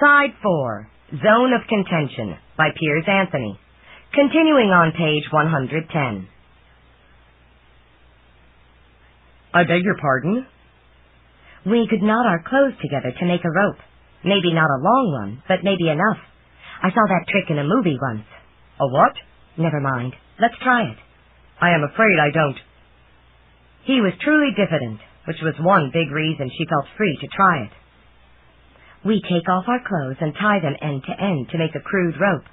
Side 4, Xone of Contention, by Piers Anthony. Continuing on page 110. I beg your pardon? We could knot our clothes together to make a rope. Maybe not a long one, but maybe enough. I saw that trick in a movie once. A what? Never mind. Let's try it. I am afraid I don't. He was truly diffident, which was one big reason she felt free to try it. We take off our clothes and tie them end to end to make a crude rope.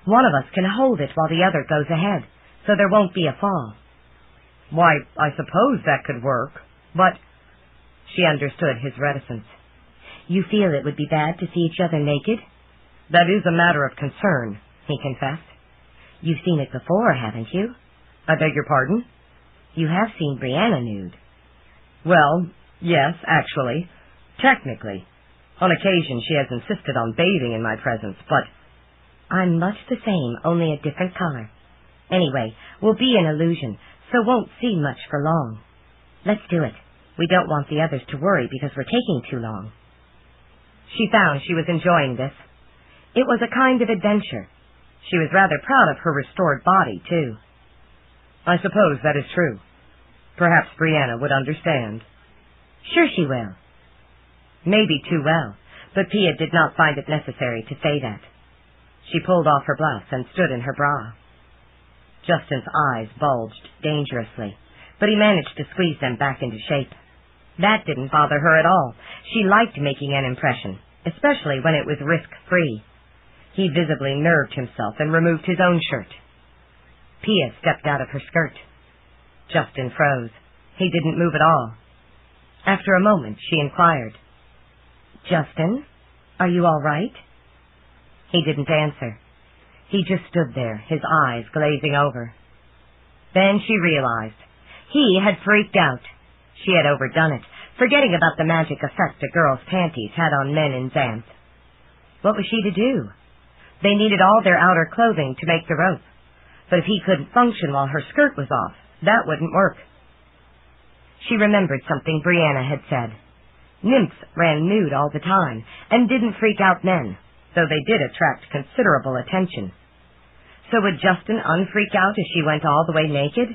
One of us can hold it while the other goes ahead, so there won't be a fall. Why, I suppose that could work, but... She understood his reticence. You feel it would be bad to see each other naked? That is a matter of concern, he confessed. You've seen it before, haven't you? I beg your pardon? You have seen Brianna nude. Well, yes, actually. Technically. On occasion she has insisted on bathing in my presence, but... I'm much the same, only a different color. Anyway, we'll be an illusion, so won't see much for long. Let's do it. We don't want the others to worry because we're taking too long. She found she was enjoying this. It was a kind of adventure. She was rather proud of her restored body, too. I suppose that is true. Perhaps Brianna would understand. Sure she will. Maybe too well, but Pia did not find it necessary to say that. She pulled off her blouse and stood in her bra. Justin's eyes bulged dangerously, but he managed to squeeze them back into shape. That didn't bother her at all. She liked making an impression, especially when it was risk-free. He visibly nerved himself and removed his own shirt. Pia stepped out of her skirt. Justin froze. He didn't move at all. After a moment, she inquired, Justin, are you all right? He didn't answer. He just stood there, his eyes glazing over. Then she realized. He had freaked out. She had overdone it, forgetting about the magic effect a girl's panties had on men in Xanth. What was she to do? They needed all their outer clothing to make the rope. But if he couldn't function while her skirt was off, that wouldn't work. She remembered something Brianna had said. Nymphs ran nude all the time and didn't freak out men, though they did attract considerable attention. So would Justin unfreak out if she went all the way naked?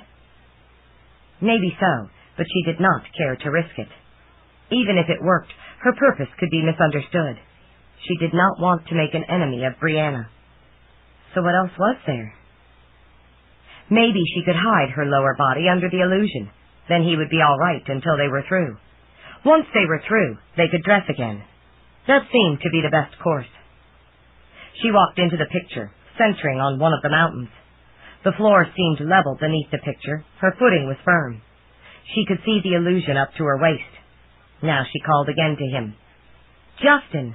Maybe so, but she did not care to risk it. Even if it worked, her purpose could be misunderstood. She did not want to make an enemy of Brianna. So what else was there? Maybe she could hide her lower body under the illusion. Then he would be all right until they were through. Once they were through, they could dress again. That seemed to be the best course. She walked into the picture, centering on one of the mountains. The floor seemed level beneath the picture. Her footing was firm. She could see the illusion up to her waist. Now she called again to him. Justin!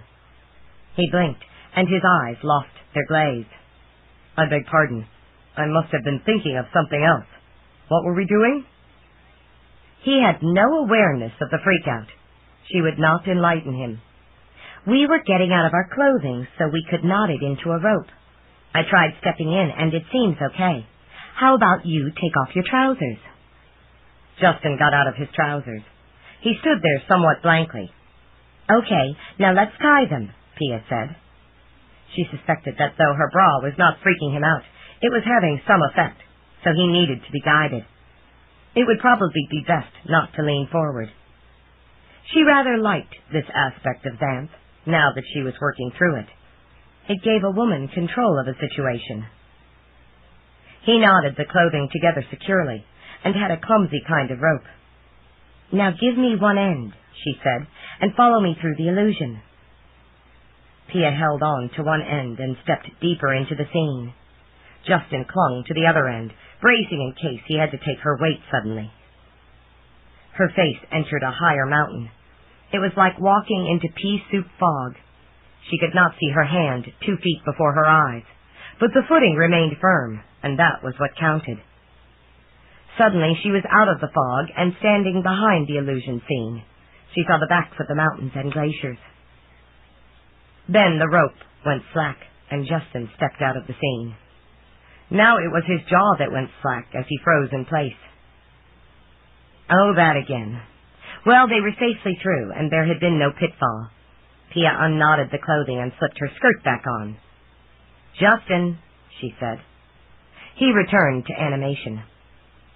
He blinked, and his eyes lost their glaze. I beg pardon. I must have been thinking of something else. What were we doing? He had no awareness of the freak-out. She would not enlighten him. We were getting out of our clothing so we could knot it into a rope. I tried stepping in, and it seems okay. How about you take off your trousers? Justin got out of his trousers. He stood there somewhat blankly. Okay, now let's tie them, Pia said. She suspected that though her bra was not freaking him out, it was having some effect, so he needed to be guided. It would probably be best not to lean forward. She rather liked this aspect of Xanth, now that she was working through it. It gave a woman control of a situation. He knotted the clothing together securely, and had a clumsy kind of rope. Now give me one end, she said, and follow me through the illusion. Pia held on to one end and stepped deeper into the scene. Justin clung to the other end, bracing in case he had to take her weight suddenly. Her face entered a higher mountain. It was like walking into pea-soup fog. She could not see her hand 2 feet before her eyes, but the footing remained firm, and that was what counted. Suddenly she was out of the fog and standing behind the illusion scene. She saw the backs of the mountains and glaciers. Then the rope went slack, and Justin stepped out of the scene. Now it was his jaw that went slack as he froze in place. Oh, that again. Well, they were safely through, and there had been no pitfall. Pia unknotted the clothing and slipped her skirt back on. "Justin," she said. He returned to animation.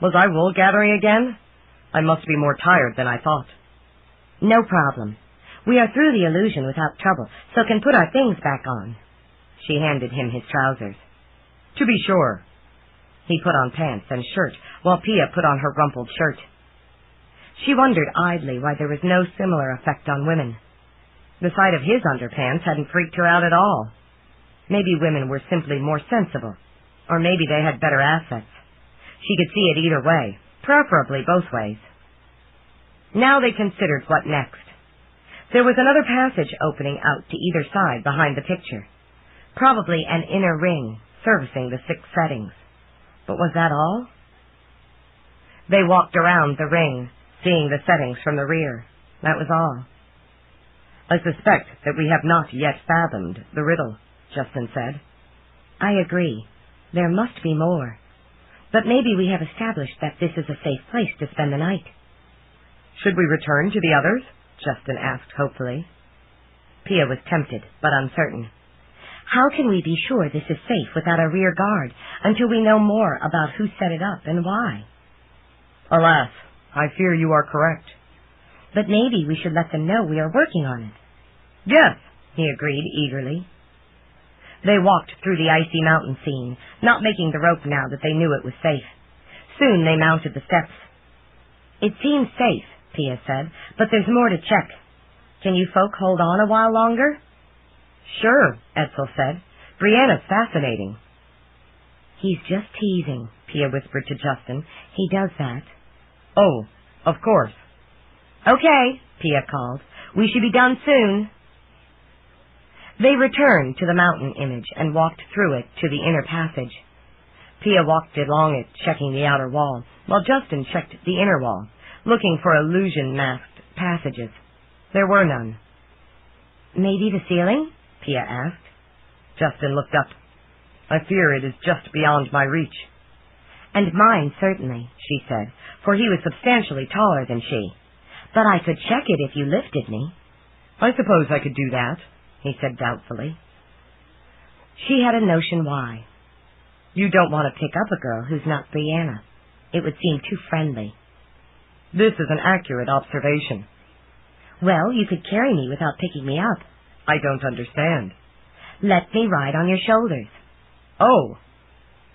"Was I wool gathering again? I must be more tired than I thought." "No problem. We are through the illusion without trouble, so can put our things back on." She handed him his trousers. "To be sure." He put on pants and shirt, while Pia put on her rumpled shirt. She wondered idly why there was no similar effect on women. The sight of his underpants hadn't freaked her out at all. Maybe women were simply more sensible, or maybe they had better assets. She could see it either way, preferably both ways. Now they considered what next. There was another passage opening out to either side behind the picture. Probably an inner ring servicing the 6 settings. But was that all? They walked around the ring, seeing the settings from the rear. That was all. "I suspect that we have not yet fathomed the riddle," Justin said. "I agree. There must be more. But maybe we have established that this is a safe place to spend the night." "Should we return to the others?" Justin asked hopefully. Pia was tempted, but uncertain. "How can we be sure this is safe without a rear guard until we know more about who set it up and why?" "Alas, I fear you are correct." "But maybe we should let them know we are working on it." "Yes," he agreed eagerly. They walked through the icy mountain scene, not making the rope now that they knew it was safe. Soon they mounted the steps. "It seems safe," Pia said, "but there's more to check. Can you folk hold on a while longer?" "Sure," Edsel said. "Brianna's fascinating." "He's just teasing," Pia whispered to Justin. "He does that." "Oh, of course." "Okay," Pia called. "We should be done soon." They returned to the mountain image and walked through it to the inner passage. Pia walked along it, checking the outer wall, while Justin checked the inner wall, looking for illusion-masked passages. There were none. "Maybe the ceiling?" Pia asked. Justin looked up. "I fear it is just beyond my reach." "And mine, certainly," she said, for he was substantially taller than she. "But I could check it if you lifted me." "I suppose I could do that," he said doubtfully. She had a notion why. "You don't want to pick up a girl who's not Brianna. It would seem too friendly." "This is an accurate observation." "Well, you could carry me without picking me up." "I don't understand." "Let me ride on your shoulders." "Oh."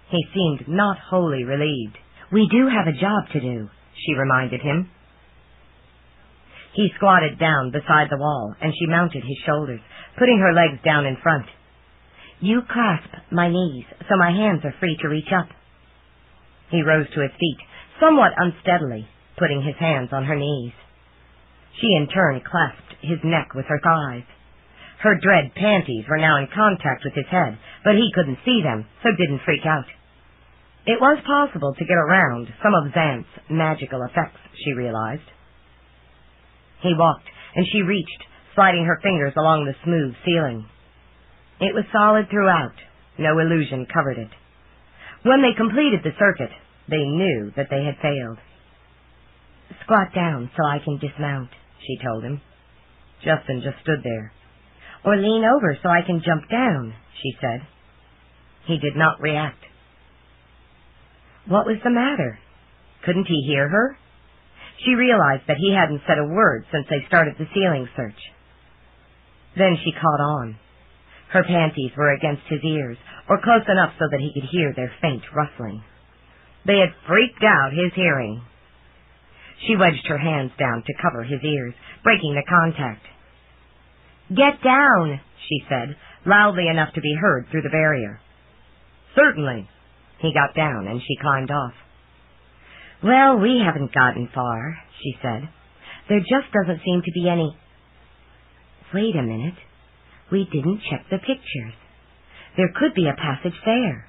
He seemed not wholly relieved. "We do have a job to do," she reminded him. He squatted down beside the wall, and she mounted his shoulders, putting her legs down in front. "You clasp my knees so my hands are free to reach up." He rose to his feet, somewhat unsteadily, putting his hands on her knees. She in turn clasped his neck with her thighs. Her dread panties were now in contact with his head, but he couldn't see them, so didn't freak out. It was possible to get around some of Xanth's magical effects, she realized. He walked, and she reached, sliding her fingers along the smooth ceiling. It was solid throughout. No illusion covered it. When they completed the circuit, they knew that they had failed. "Squat down so I can dismount," she told him. Justin just stood there. "Or lean over so I can jump down," she said. He did not react. What was the matter? Couldn't he hear her? She realized that he hadn't said a word since they started the ceiling search. Then she caught on. Her panties were against his ears, or close enough so that he could hear their faint rustling. They had freaked out his hearing. She wedged her hands down to cover his ears, breaking the contact. "Get down," she said, loudly enough to be heard through the barrier. "Certainly." He got down, and she climbed off. "Well, we haven't gotten far," she said. "There just doesn't seem to be any—" "Wait a minute. We didn't check the pictures. There could be a passage there."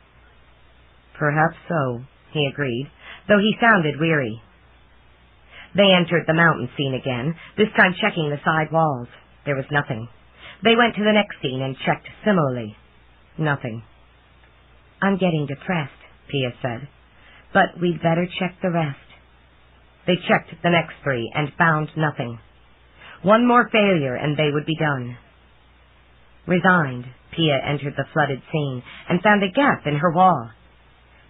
"Perhaps so," he agreed, though he sounded weary. They entered the mountain scene again, this time checking the side walls. There was nothing. They went to the next scene and checked similarly. Nothing. "I'm getting depressed," Pia said. "But we'd better check the rest." They checked the next 3 and found nothing. One more failure and they would be done. Resigned, Pia entered the flooded scene and found a gap in her wall.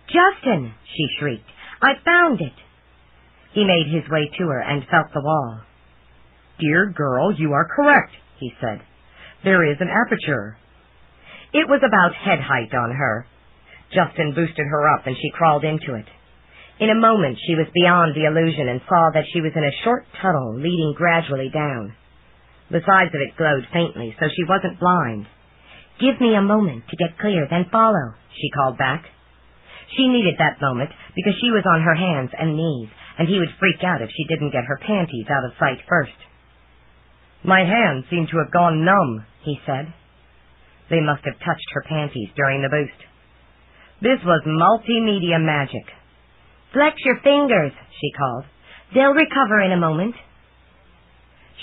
"Justin!" she shrieked. "I found it!" He made his way to her and felt the wall. "Dear girl, you are correct," he said. "There is an aperture." It was about head height on her. Justin boosted her up and she crawled into it. In a moment she was beyond the illusion and saw that she was in a short tunnel leading gradually down. The sides of it glowed faintly, so she wasn't blind. "Give me a moment to get clear, then follow," she called back. She needed that moment because she was on her hands and knees, and he would freak out if she didn't get her panties out of sight first. "My hands seem to have gone numb," he said. They must have touched her panties during the boost. This was multimedia magic. "Flex your fingers," she called. "They'll recover in a moment."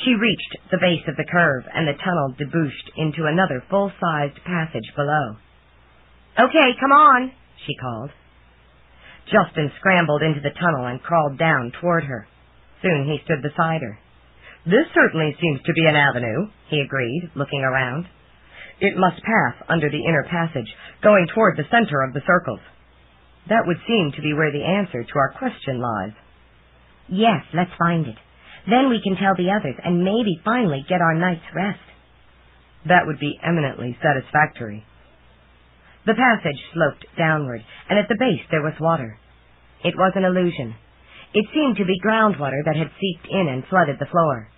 She reached the base of the curve, and the tunnel debouched into another full-sized passage below. "Okay, come on," she called. Justin scrambled into the tunnel and crawled down toward her. Soon he stood beside her. "This certainly seems to be an avenue," he agreed, looking around. "It must pass under the inner passage, going toward the center of the circles. That would seem to be where the answer to our question lies." "Yes, let's find it. Then we can tell the others and maybe finally get our night's rest." "That would be eminently satisfactory." The passage sloped downward, and at the base there was water. It was an illusion. It seemed to be groundwater that had seeped in and flooded the floor.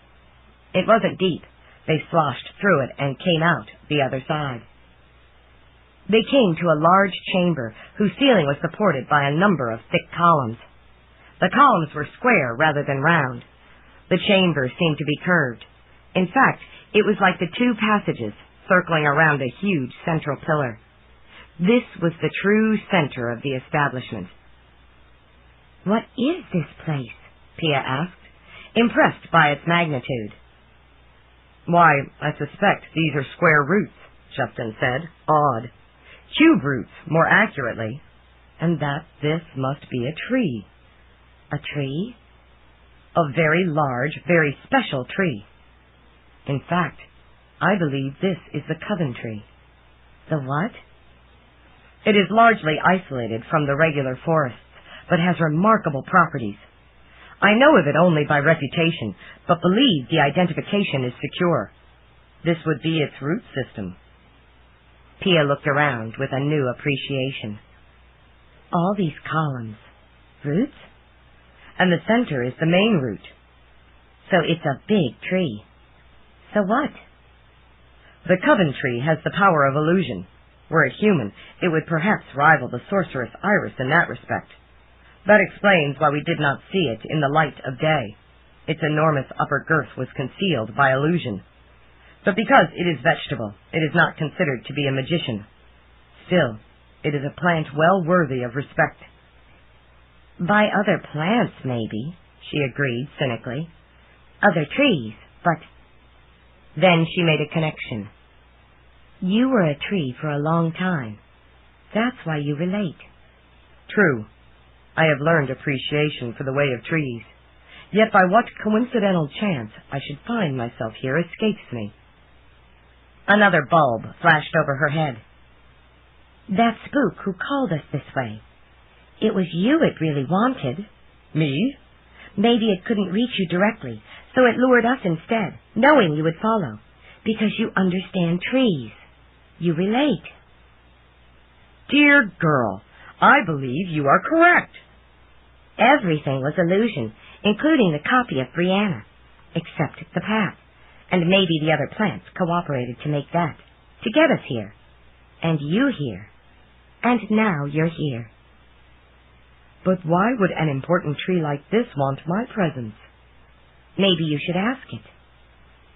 It wasn't deep. They sloshed through it and came out the other side. They came to a large chamber whose ceiling was supported by a number of thick columns. The columns were square rather than round. The chamber seemed to be curved. In fact, it was like the two passages circling around a huge central pillar. This was the true center of the establishment. "What is this place?" Pia asked, impressed by its magnitude. "Why, I suspect these are square roots," Justin said, awed. "Cube roots, more accurately. And that this must be a tree." "A tree?" "A very large, very special tree. In fact, I believe this is the coven tree." "The what?" "It is largely isolated from the regular forests, but has remarkable properties. I know of it only by reputation, but believe the identification is secure. This would be its root system." Pia looked around with a new appreciation. "All these columns. Roots?" "And the center is the main root." "So it's a big tree. So what?" "The coven tree has the power of illusion. Were it human, it would perhaps rival the sorceress Iris in that respect. That explains why we did not see it in the light of day. Its enormous upper girth was concealed by illusion. But because it is vegetable, it is not considered to be a magician. Still, it is a plant well worthy of respect." "By other plants, maybe," she agreed cynically. "Other trees, but—" Then she made a connection. "You were a tree for a long time. That's why you relate." "True. I have learned appreciation for the way of trees. Yet by what coincidental chance I should find myself here escapes me." Another bulb flashed over her head. "That spook who called us this way. It was you it really wanted." "Me?" "Maybe it couldn't reach you directly, so it lured us instead, knowing you would follow. Because you understand trees. You relate." "Dear girl, I believe you are correct." "Everything was illusion, including the copy of Brianna, except the path. And maybe the other plants cooperated to make that, to get us here. And you here. And now you're here." "But why would an important tree like this want my presence?" "Maybe you should ask it."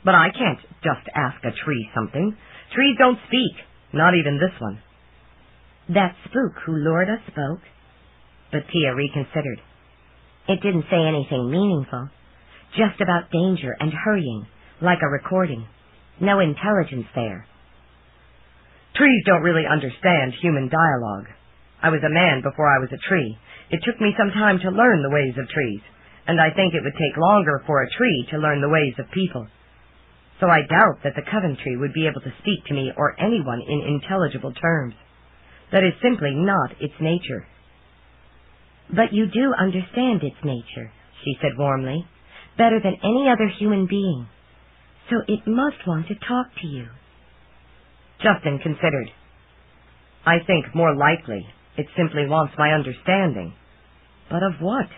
"But I can't just ask a tree something. Trees don't speak, not even this one." "That spook who lured us spoke." But Pia reconsidered. It didn't say anything meaningful, just about danger and hurrying, like a recording. No intelligence there. "Trees don't really understand human dialogue. I was a man before I was a tree. It took me some time to learn the ways of trees, and I think it would take longer for a tree to learn the ways of people." so I doubt that the Coventry would be able to speak to me or anyone in intelligible terms. That is simply not its nature. But you do understand its nature, she said warmly, better than any other human being. So it must want to talk to you. Justin considered. I think more likely it simply wants my understanding. But of what?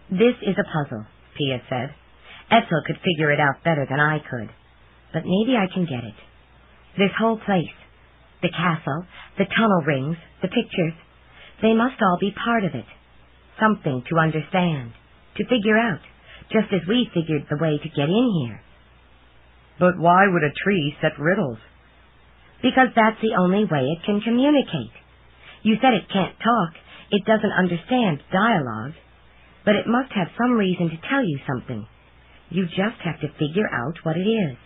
This is a puzzle, Pia said. Etzel could figure it out better than I could. But maybe I can get it. This whole place, the castle, the tunnel rings, the pictures, they must all be part of it. Something to understand, to figure out, just as we figured the way to get in here. But why would a tree set riddles? Because that's the only way it can communicate. You said it can't talk, it doesn't understand dialogue, but it must have some reason to tell you something. You just have to figure out what it is.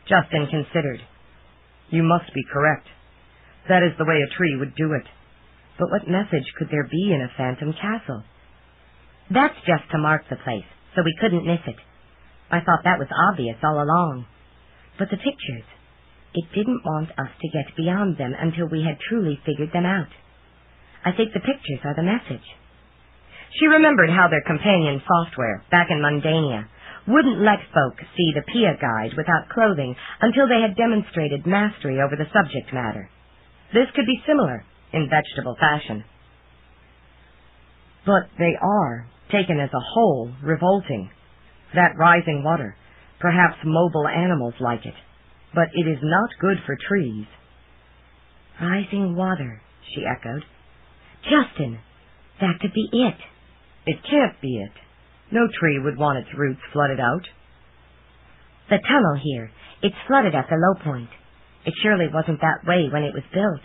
Justin considered. You must be correct. That is the way a tree would do it. But what message could there be in a phantom castle? That's just to mark the place, so we couldn't miss it. I thought that was obvious all along. But the pictures, it didn't want us to get beyond them until we had truly figured them out. I think the pictures are the message. She remembered how their companion software, back in Mundania, wouldn't let folk see the Pia guide without clothing until they had demonstrated mastery over the subject matter. This could be similar, in vegetable fashion. But they are, taken as a whole, revolting. That rising water, perhaps mobile animals like it, but it is not good for trees. Rising water, she echoed. Justin, that could be it. It can't be it. No tree would want its roots flooded out. The tunnel here, it's flooded at the low point. It surely wasn't that way when it was built.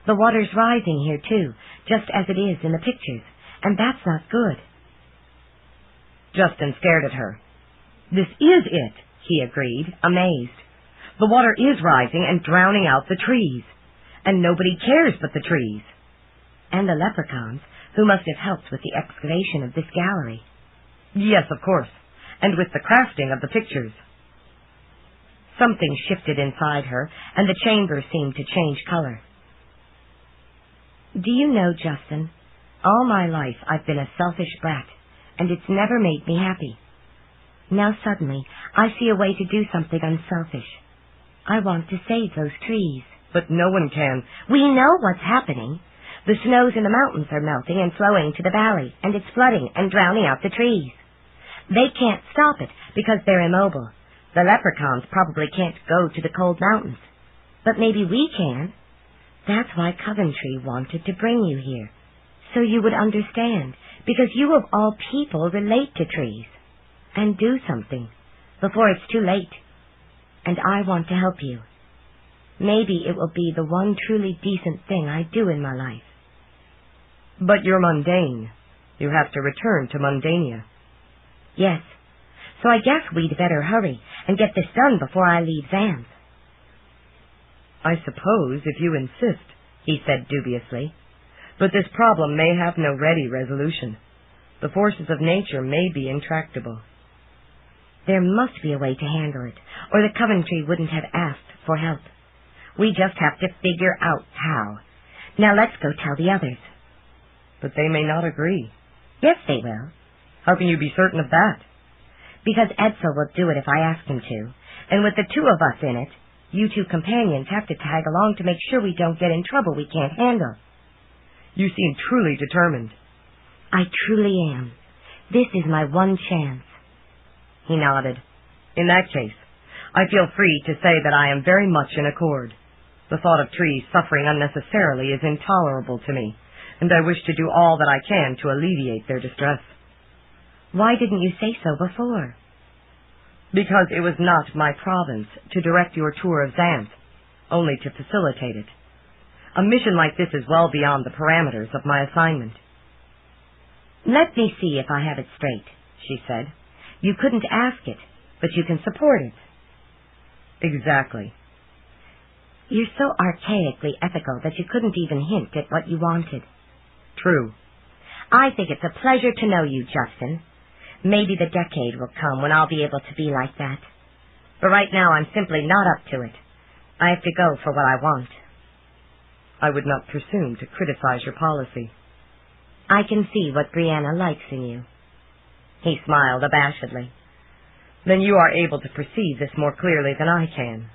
The water's rising here, too, just as it is in the pictures, and that's not good. Justin stared at her. This is it, he agreed, amazed. The water is rising and drowning out the trees, and nobody cares but the trees. And the leprechauns, who must have helped with the excavation of this gallery. Yes, of course, and with the crafting of the pictures. Something shifted inside her, and the chamber seemed to change color. Do you know, Justin, all my life I've been a selfish brat, and it's never made me happy. Now suddenly, I see a way to do something unselfish. I want to save those trees. But no one can. We know what's happening. The snows in the mountains are melting and flowing to the valley, and it's flooding and drowning out the trees. They can't stop it because they're immobile. The leprechauns probably can't go to the cold mountains. But maybe we can. That's why Coventry wanted to bring you here, so you would understand, because you of all people relate to trees, and do something, before it's too late. And I want to help you. Maybe it will be the one truly decent thing I do in my life. But you're mundane. You have to return to Mundania. Yes, so I guess we'd better hurry and get this done before I leave Xanth. I suppose, if you insist, he said dubiously. But this problem may have no ready resolution. The forces of nature may be intractable. There must be a way to handle it, or the Coventry wouldn't have asked for help. We just have to figure out how. Now let's go tell the others. But they may not agree. Yes, they will. How can you be certain of that? Because Etzel will do it if I ask him to, and with the two of us in it, you two companions have to tag along to make sure we don't get in trouble we can't handle. You seem truly determined. I truly am. This is my one chance. He nodded. In that case, I feel free to say that I am very much in accord. The thought of trees suffering unnecessarily is intolerable to me, and I wish to do all that I can to alleviate their distress. Why didn't you say so before? Because it was not my province to direct your tour of Xanth, only to facilitate it. A mission like this is well beyond the parameters of my assignment. Let me see if I have it straight, she said. You couldn't ask it, but you can support it. Exactly. You're so archaically ethical that you couldn't even hint at what you wanted. True. I think it's a pleasure to know you, Justin. Maybe the decade will come when I'll be able to be like that. But right now I'm simply not up to it. I have to go for what I want. I would not presume to criticize your policy. I can see what Brianna likes in you. He smiled abashedly. Then you are able to perceive this more clearly than I can.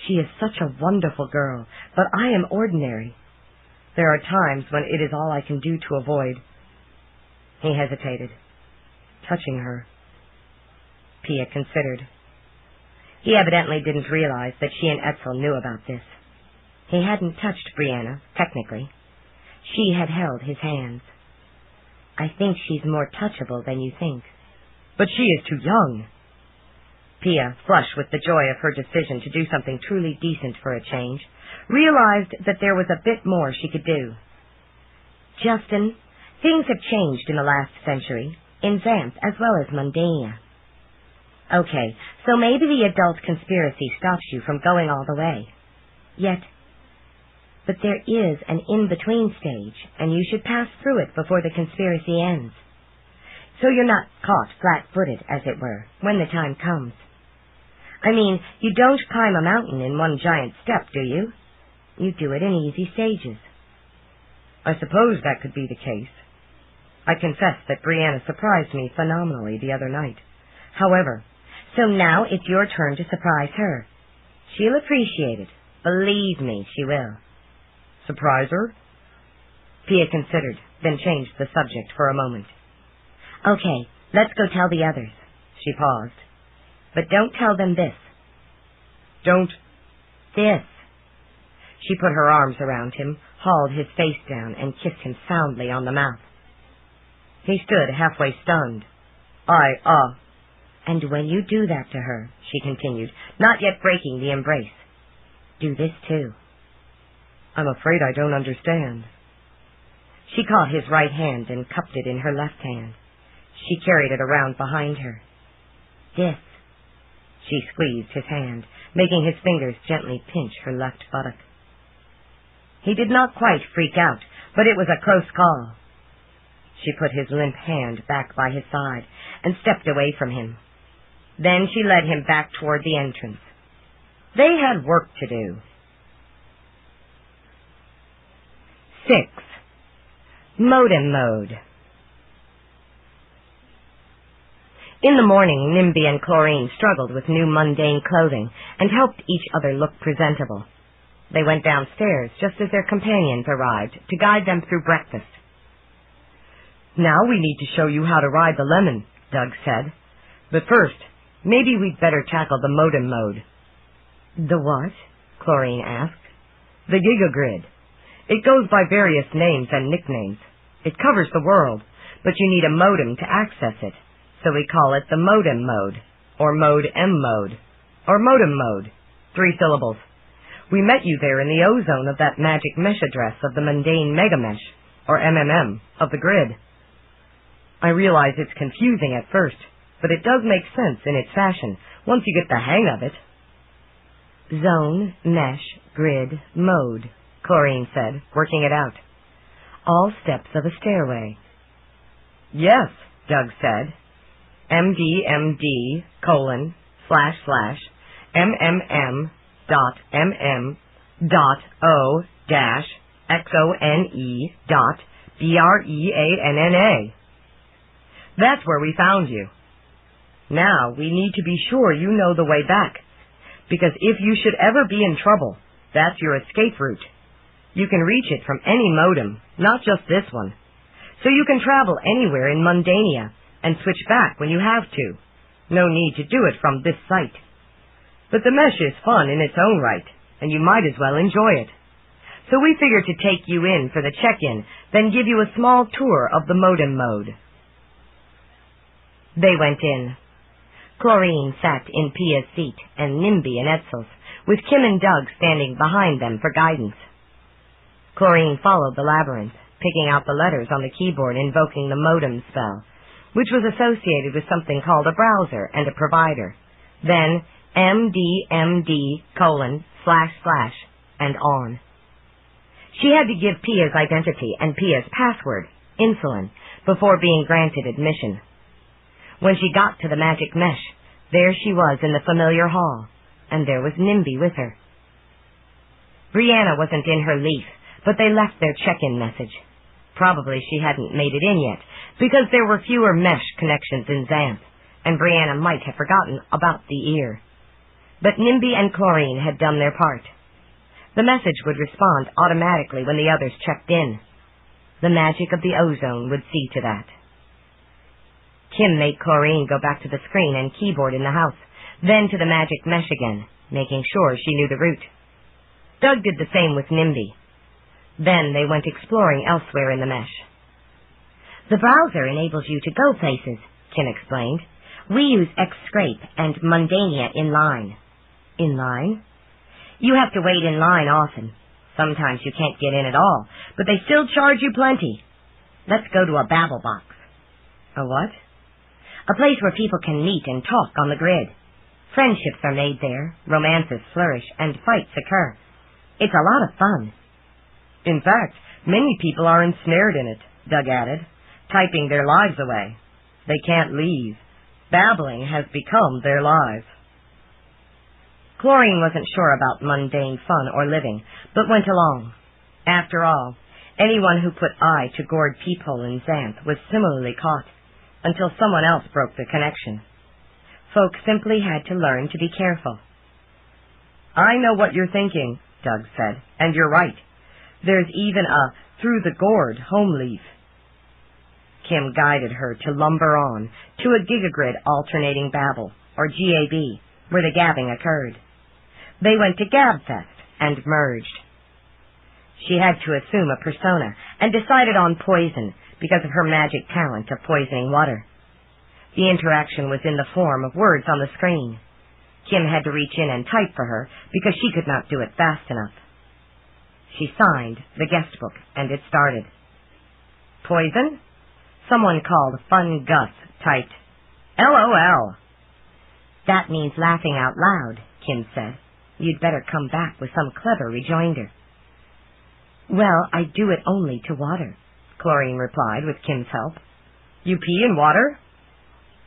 She is such a wonderful girl, but I am ordinary. There are times when it is all I can do to avoid. He hesitated. Touching her. Pia considered. He evidently didn't realize that she and Etzel knew about this. He hadn't touched Brianna, technically. She had held his hands. I think she's more touchable than you think. But she is too young. Pia, flushed with the joy of her decision to do something truly decent for a change, realized that there was a bit more she could do. Justin, things have changed in the last century, in Xanth as well as Mundania. Okay, so maybe the adult conspiracy stops you from going all the way. But there is an in-between stage, and you should pass through it before the conspiracy ends. So you're not caught flat-footed, as it were, when the time comes. I mean, you don't climb a mountain in one giant step, do you? You do it in easy stages. I suppose that could be the case. I confess that Brianna surprised me phenomenally the other night. However, so now it's your turn to surprise her. She'll appreciate it. Believe me, she will. Surprise her? Pia considered, then changed the subject for a moment. Okay, let's go tell the others. She paused. But don't tell them this. Don't? This. She put her arms around him, hauled his face down, and kissed him soundly on the mouth. He stood halfway stunned. And when you do that to her, she continued, not yet breaking the embrace, do this too. I'm afraid I don't understand. She caught his right hand and cupped it in her left hand. She carried it around behind her. This. She squeezed his hand, making his fingers gently pinch her left buttock. He did not quite freak out, but it was a close call. She put his limp hand back by his side and stepped away from him. Then she led him back toward the entrance. They had work to do. 6. Modem mode. In the morning, Nimby and Chlorine struggled with new mundane clothing and helped each other look presentable. They went downstairs just as their companions arrived to guide them through breakfast. Now we need to show you how to ride the lemon, Doug said. But first, maybe we'd better tackle the modem mode. The what? Chlorine asked. The gigagrid. It goes by various names and nicknames. It covers the world, but you need a modem to access it, so we call it the modem mode, or mode M mode, or modem mode. 3 syllables. We met you there in the ozone of that magic mesh address of the mundane megamesh, or MMM, of the grid. I realize it's confusing at first, but it does make sense in its fashion once you get the hang of it. Zone, mesh, grid, mode, Chlorine said, working it out. All steps of a stairway. Yes, Doug said. MDMD:/MMM.O-XONE.BREANNA. That's where we found you. Now we need to be sure you know the way back, because if you should ever be in trouble, that's your escape route. You can reach it from any modem, not just this one. So you can travel anywhere in Mundania and switch back when you have to. No need to do it from this site. But the mesh is fun in its own right, and you might as well enjoy it. So we figured to take you in for the check-in, then give you a small tour of the modem mode. They went in. Chlorine sat in Pia's seat and Nimby in Etzel's, with Kim and Doug standing behind them for guidance. Chlorine followed the labyrinth, picking out the letters on the keyboard invoking the modem spell, which was associated with something called a browser and a provider. Then MDMD:// and on. She had to give Pia's identity and Pia's password, insulin, before being granted admission. When she got to the magic mesh, There she was in the familiar hall, and there was Nimby with her. Brianna wasn't in her leaf, but they left their check-in message. Probably she hadn't made it in yet, because there were fewer mesh connections in Xanth, and Brianna might have forgotten about the ear. But Nimby and Chlorine had done their part. The message would respond automatically when the others checked in. The magic of the ozone would see to that. Kim made Chlorine go back to the screen and keyboard in the house, then to the magic mesh again, making sure she knew the route. Doug did the same with Nimby. Then they went exploring elsewhere in the mesh. The browser enables you to go places, Kim explained. We use Xscrape and Mundania inline. Inline? You have to wait in line often. Sometimes you can't get in at all, but they still charge you plenty. Let's go to a babble box. A what? A place where people can meet and talk on the grid. Friendships are made there, romances flourish, and fights occur. It's a lot of fun. In fact, many people are ensnared in it, Doug added, typing their lives away. They can't leave. Babbling has become their lives. Chlorine wasn't sure about mundane fun or living, but went along. After all, anyone who put eye to gourd peephole in Xanth was similarly caught, until someone else broke the connection. Folk simply had to learn to be careful. I know what you're thinking, Doug said, and you're right. There's even a through the gourd home leaf. Kim guided her to lumber on to a gigagrid alternating babble, or GAB, where the gabbing occurred. They went to Gabfest and merged. She had to assume a persona and decided on poison because of her magic talent of poisoning water. The interaction was in the form of words on the screen. Kim had to reach in and type for her because she could not do it fast enough. She signed the guest book, and it started. Poison? Someone called Fun Gus typed, LOL. That means laughing out loud, Kim said. You'd better come back with some clever rejoinder. Well, I do it only to water, Chlorine replied with Kim's help. You pee in water?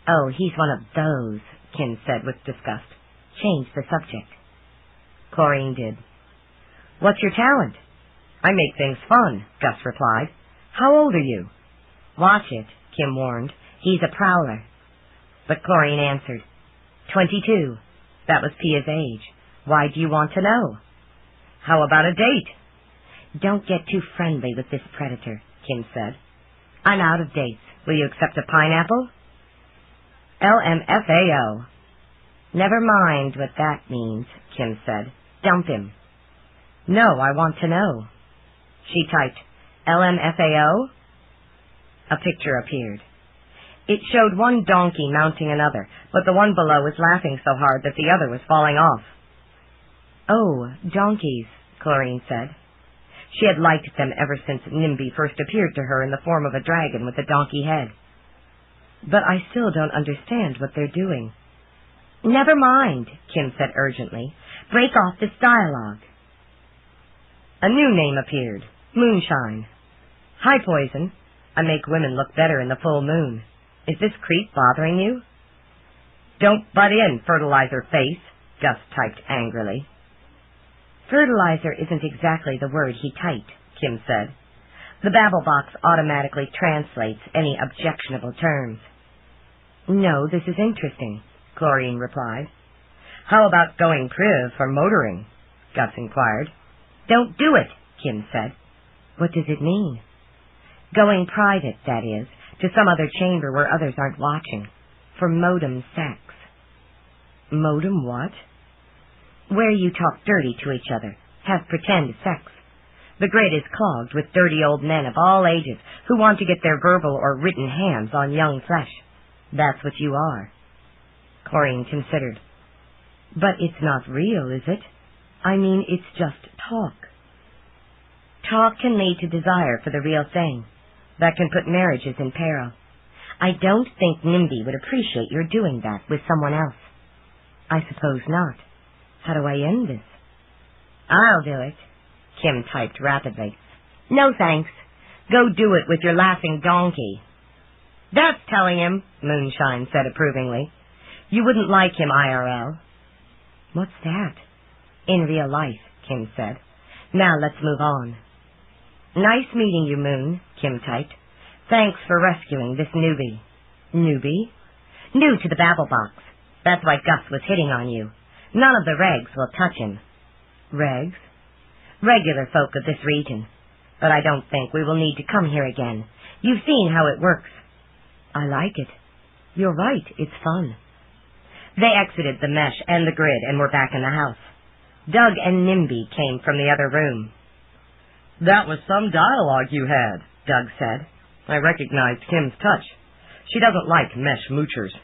Oh, he's one of those, Kim said with disgust. Change the subject. Chlorine did. What's your talent? I make things fun, Gus replied. How old are you? Watch it, Kim warned. He's a prowler. But Chlorine answered, 22. That was Pia's age. Why do you want to know? How about a date? Don't get too friendly with this predator, Kim said. I'm out of dates. Will you accept a pineapple? LMFAO. Never mind what that means, Kim said. Dump him. No, I want to know. She typed, LMFAO? A picture appeared. It showed one donkey mounting another, but the one below was laughing so hard that the other was falling off. Oh, donkeys, Chlorine said. She had liked them ever since Nimby first appeared to her in the form of a dragon with a donkey head. But I still don't understand what they're doing. Never mind, Kim said urgently. Break off this dialogue. A new name appeared, Moonshine. Hi, Poison. I make women look better in the full moon. Is this creep bothering you? Don't butt in, fertilizer face, Gus typed angrily. Fertilizer isn't exactly the word he typed, Kim said. The babble box automatically translates any objectionable terms. No, this is interesting, Chlorine replied. How about going priv for motoring? Gus inquired. Don't do it, Kim said. What does it mean? Going private, that is, to some other chamber where others aren't watching. For modem sex. Modem what? Where you talk dirty to each other, have pretend sex. The grid is clogged with dirty old men of all ages who want to get their verbal or written hands on young flesh. That's what you are. Chlorine considered. But it's not real, is it? I mean, it's just talk. Talk can lead to desire for the real thing. That can put marriages in peril. I don't think Nimby would appreciate your doing that with someone else. I suppose not. How do I end this? I'll do it, Kim typed rapidly. No thanks. Go do it with your laughing donkey. That's telling him, Moonshine said approvingly. You wouldn't like him IRL. What's that? In real life, Kim said. Now let's move on. Nice meeting you, Moon, Kim typed. Thanks for rescuing this newbie. Newbie? New to the babble box. That's why Gus was hitting on you. None of the regs will touch him. Regs? Regular folk of this region. But I don't think we will need to come here again. You've seen how it works. I like it. You're right, it's fun. They exited the mesh and the grid and were back in the house. Doug and Nimby came from the other room. That was some dialogue you had, Doug said. I recognized Kim's touch. She doesn't like mesh moochers.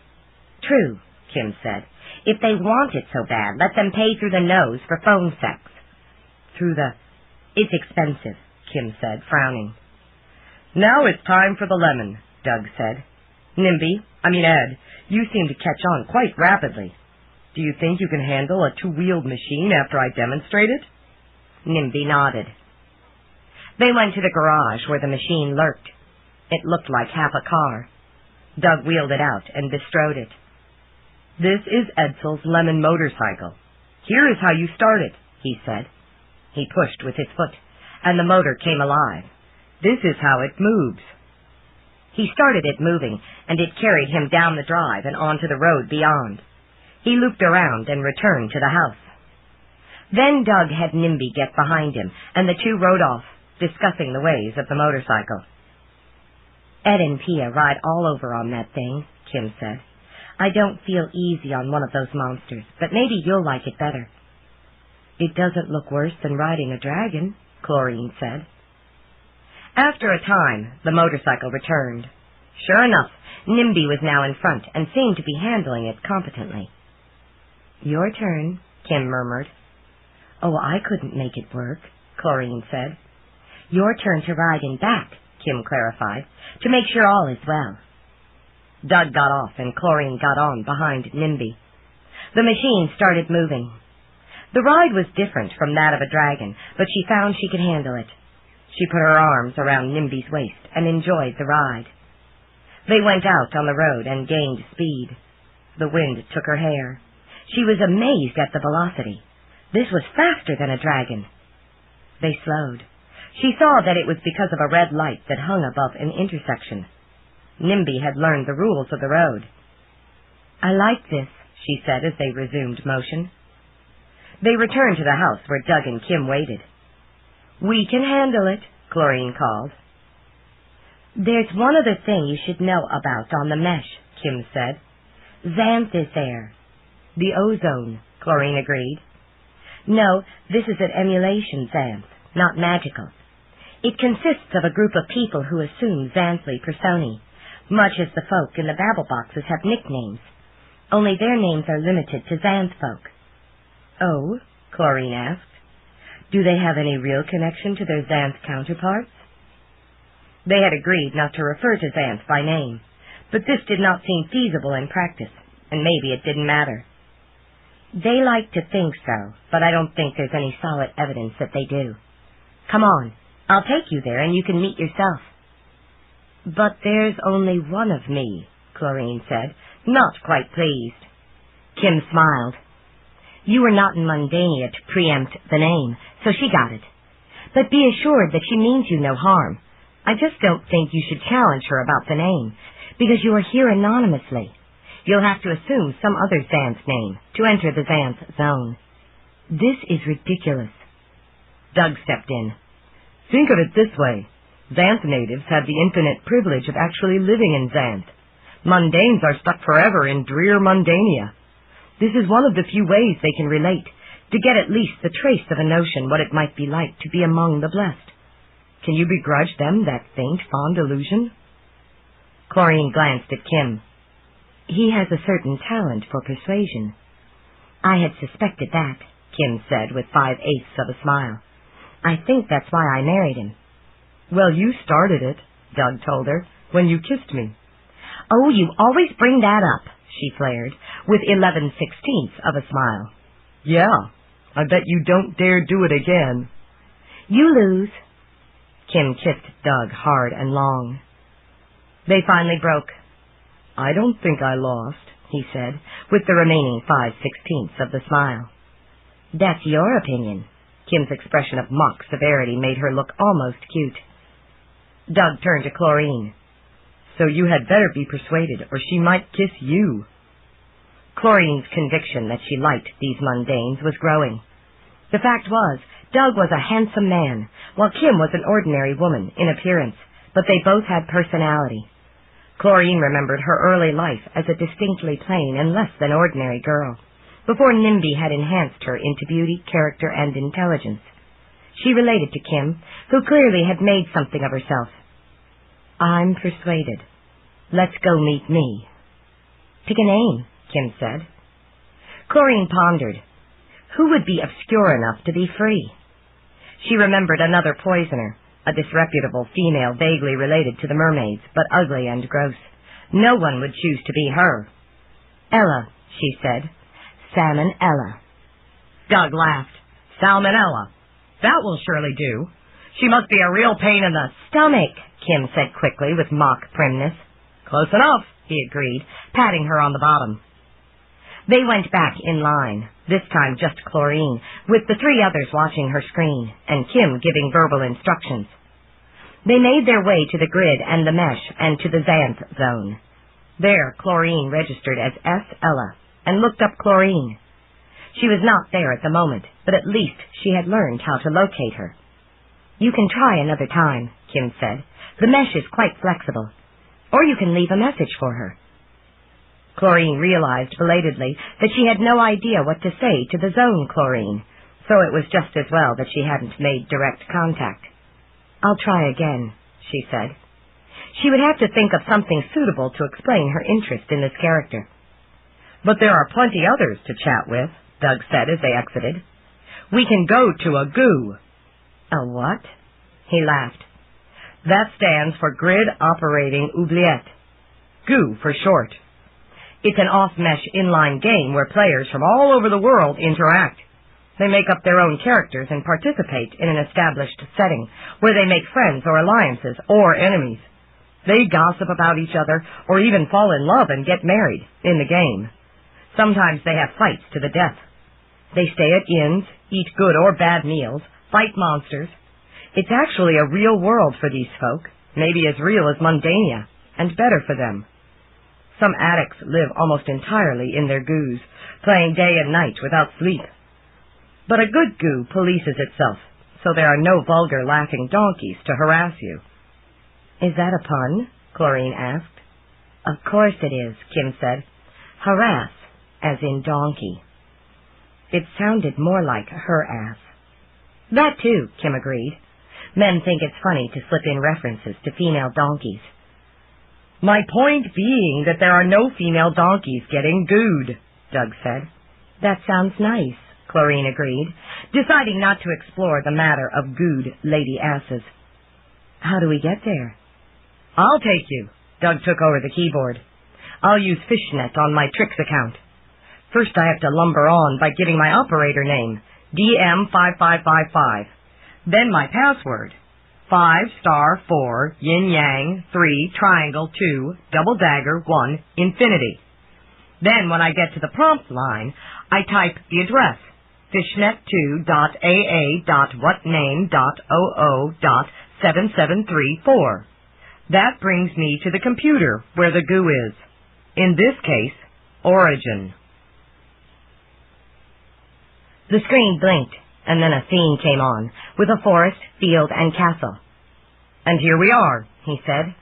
True, Kim said. If they want it so bad, let them pay through the nose for phone sex. It's expensive, Kim said, frowning. Now it's time for the lemon, Doug said. Ed, you seem to catch on quite rapidly. Do you think you can handle a two-wheeled machine after I demonstrate it? Nimby nodded. They went to the garage where the machine lurked. It looked like half a car. Doug wheeled it out and bestrode it. This is Edsel's lemon motorcycle. Here is how you start it, he said. He pushed with his foot, and the motor came alive. This is how it moves. He started it moving, and it carried him down the drive and onto the road beyond. He looped around and returned to the house. Then Doug had Nimby get behind him, and the two rode off, discussing the ways of the motorcycle. Ed and Pia ride all over on that thing, Kim said. I don't feel easy on one of those monsters, but maybe you'll like it better. It doesn't look worse than riding a dragon, Chlorine said. After a time, the motorcycle returned. Sure enough, Nimby was now in front and seemed to be handling it competently. Your turn, Kim murmured. Oh, I couldn't make it work, Chlorine said. Your turn to ride in back, Kim clarified, to make sure all is well. Doug got off and Chlorine got on behind Nimby. The machine started moving. The ride was different from that of a dragon, but she found she could handle it. She put her arms around Nimby's waist and enjoyed the ride. They went out on the road and gained speed. The wind took her hair. She was amazed at the velocity. This was faster than a dragon. They slowed. She saw that it was because of a red light that hung above an intersection. Nimby had learned the rules of the road. I like this, she said as they resumed motion. They returned to the house where Doug and Kim waited. We can handle it, Chlorine called. There's one other thing you should know about on the mesh, Kim said. Xanth is there. The ozone, Chlorine agreed. No, this is an emulation Xanth, not magical. It consists of a group of people who assume Xanthly personae, much as the folk in the babble boxes have nicknames. Only their names are limited to Xanth folk. Oh? Chlorine asked. Do they have any real connection to their Xanth counterparts? They had agreed not to refer to Xanth by name, but this did not seem feasible in practice, and maybe it didn't matter. They like to think so, but I don't think there's any solid evidence that they do. Come on, I'll take you there and you can meet yourself. But there's only one of me, Chlorine said, not quite pleased. Kim smiled. You were not in Mundania to preempt the name, so she got it. But be assured that she means you no harm. I just don't think you should challenge her about the name, because you are here anonymously. You'll have to assume some other Xanth name to enter the Xanth zone. This is ridiculous. Doug stepped in. Think of it this way. Xanth natives have the infinite privilege of actually living in Xanth. Mundanes are stuck forever in drear Mundania. This is one of the few ways they can relate, to get at least the trace of a notion what it might be like to be among the blessed. Can you begrudge them that faint, fond illusion? Chlorine glanced at Kim. He has a certain talent for persuasion. I had suspected that, Kim said with 5/8 of a smile. I think that's why I married him. Well, you started it, Doug told her, when you kissed me. Oh, you always bring that up, she flared, with 11/16 of a smile. Yeah, I bet you don't dare do it again. You lose. Kim kissed Doug hard and long. They finally broke. I don't think I lost, he said, with the remaining 5/16 of the smile. "That's your opinion." Kim's expression of mock severity made her look almost cute. Doug turned to Chlorine. "So you had better be persuaded, or she might kiss you." Chlorine's conviction that she liked these mundanes was growing. The fact was, Doug was a handsome man, while Kim was an ordinary woman in appearance, but they both had personality. Chlorine remembered her early life as a distinctly plain and less than ordinary girl, before NIMBY had enhanced her into beauty, character, and intelligence. She related to Kim, who clearly had made something of herself. "I'm persuaded. Let's go meet me." "Pick a name," Kim said. Chlorine pondered. Who would be obscure enough to be free? She remembered another poisoner, a disreputable female vaguely related to the mermaids, but ugly and gross. No one would choose to be her. "Ella," she said. "Salmon Ella." Doug laughed. "Salmonella. That will surely do. She must be a real pain in the "Stomach," Kim said quickly with mock primness. "Close enough," he agreed, patting her on the bottom. They went back in line, this time just Chlorine, with the three others watching her screen, and Kim giving verbal instructions. They made their way to the grid and the mesh and to the Xanth zone. There, Chlorine registered as S. Ella and looked up Chlorine. She was not there at the moment, but at least she had learned how to locate her. "You can try another time," Kim said. "The mesh is quite flexible. Or you can leave a message for her." Chlorine realized belatedly that she had no idea what to say to the zone Chlorine, so it was just as well that she hadn't made direct contact. "I'll try again," she said. She would have to think of something suitable to explain her interest in this character. "But there are plenty others to chat with," Doug said as they exited. "We can go to a GOO." "A what?" He laughed. "That stands for Grid Operating Oubliette. GOO for short. It's an off-mesh inline game where players from all over the world interact. They make up their own characters and participate in an established setting where they make friends or alliances or enemies. They gossip about each other or even fall in love and get married in the game. Sometimes they have fights to the death. They stay at inns, eat good or bad meals, fight monsters. It's actually a real world for these folk, maybe as real as Mundania, and better for them. Some addicts live almost entirely in their goos, playing day and night without sleep. But a good goo polices itself, so there are no vulgar laughing donkeys to harass you." "Is that a pun?" Chlorine asked. "Of course it is," Kim said. "Harass, as in donkey." It sounded more like her ass. "That too," Kim agreed. "Men think it's funny to slip in references to female donkeys." "My point being that there are no female donkeys getting gooed," Doug said. "That sounds nice," Chlorine agreed, deciding not to explore the matter of gooed lady asses. "How do we get there?" "I'll take you." Doug took over the keyboard. "I'll use Fishnet on my Tricks account. First I have to lumber on by giving my operator name, DM5555. Then my password, 5*4 yin yang 3 triangle 2 double dagger 1 infinity. Then when I get to the prompt line, I type the address, fishnet2.aa.whatname.oo.7734. That brings me to the computer where the goo is. In this case, Origin." The screen blinked, and then a scene came on, with a forest, field, and castle. "And here we are," he said.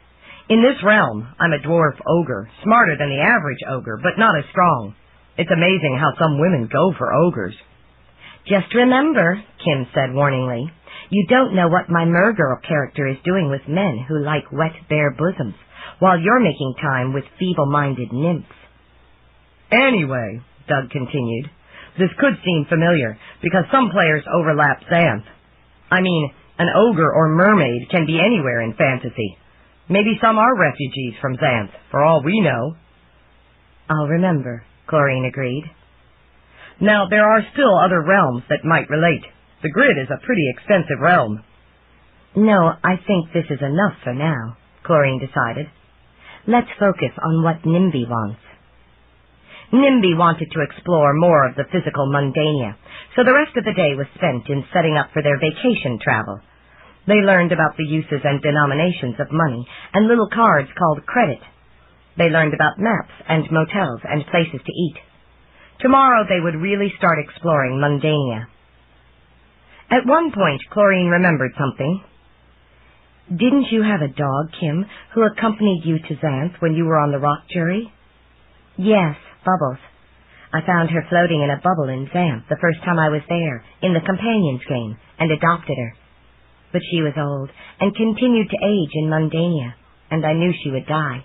"In this realm, I'm a dwarf ogre, smarter than the average ogre, but not as strong. It's amazing how some women go for ogres." "Just remember," Kim said warningly, "you don't know what my mergirl character is doing with men who like wet bare bosoms, while you're making time with feeble-minded nymphs." "Anyway," Doug continued, "this could seem familiar, because some players overlap Xanth. I mean, an ogre or mermaid can be anywhere in fantasy. Maybe some are refugees from Xanth, for all we know." "I'll remember," Chlorine agreed. "Now, there are still other realms that might relate. The grid is a pretty extensive realm." "No, I think this is enough for now," Chlorine decided. "Let's focus on what NIMBY wants." NIMBY wanted to explore more of the physical mundania, so the rest of the day was spent in setting up for their vacation travel. They learned about the uses and denominations of money and little cards called credit. They learned about maps and motels and places to eat. Tomorrow they would really start exploring mundania. At one point, Chlorine remembered something. "Didn't you have a dog, Kim, who accompanied you to Xanth when you were on the rock jury?" "Yes, Bubbles. I found her floating in a bubble in Xanth the first time I was there, in the Companions game, and adopted her. But she was old, and continued to age in mundania, and I knew she would die.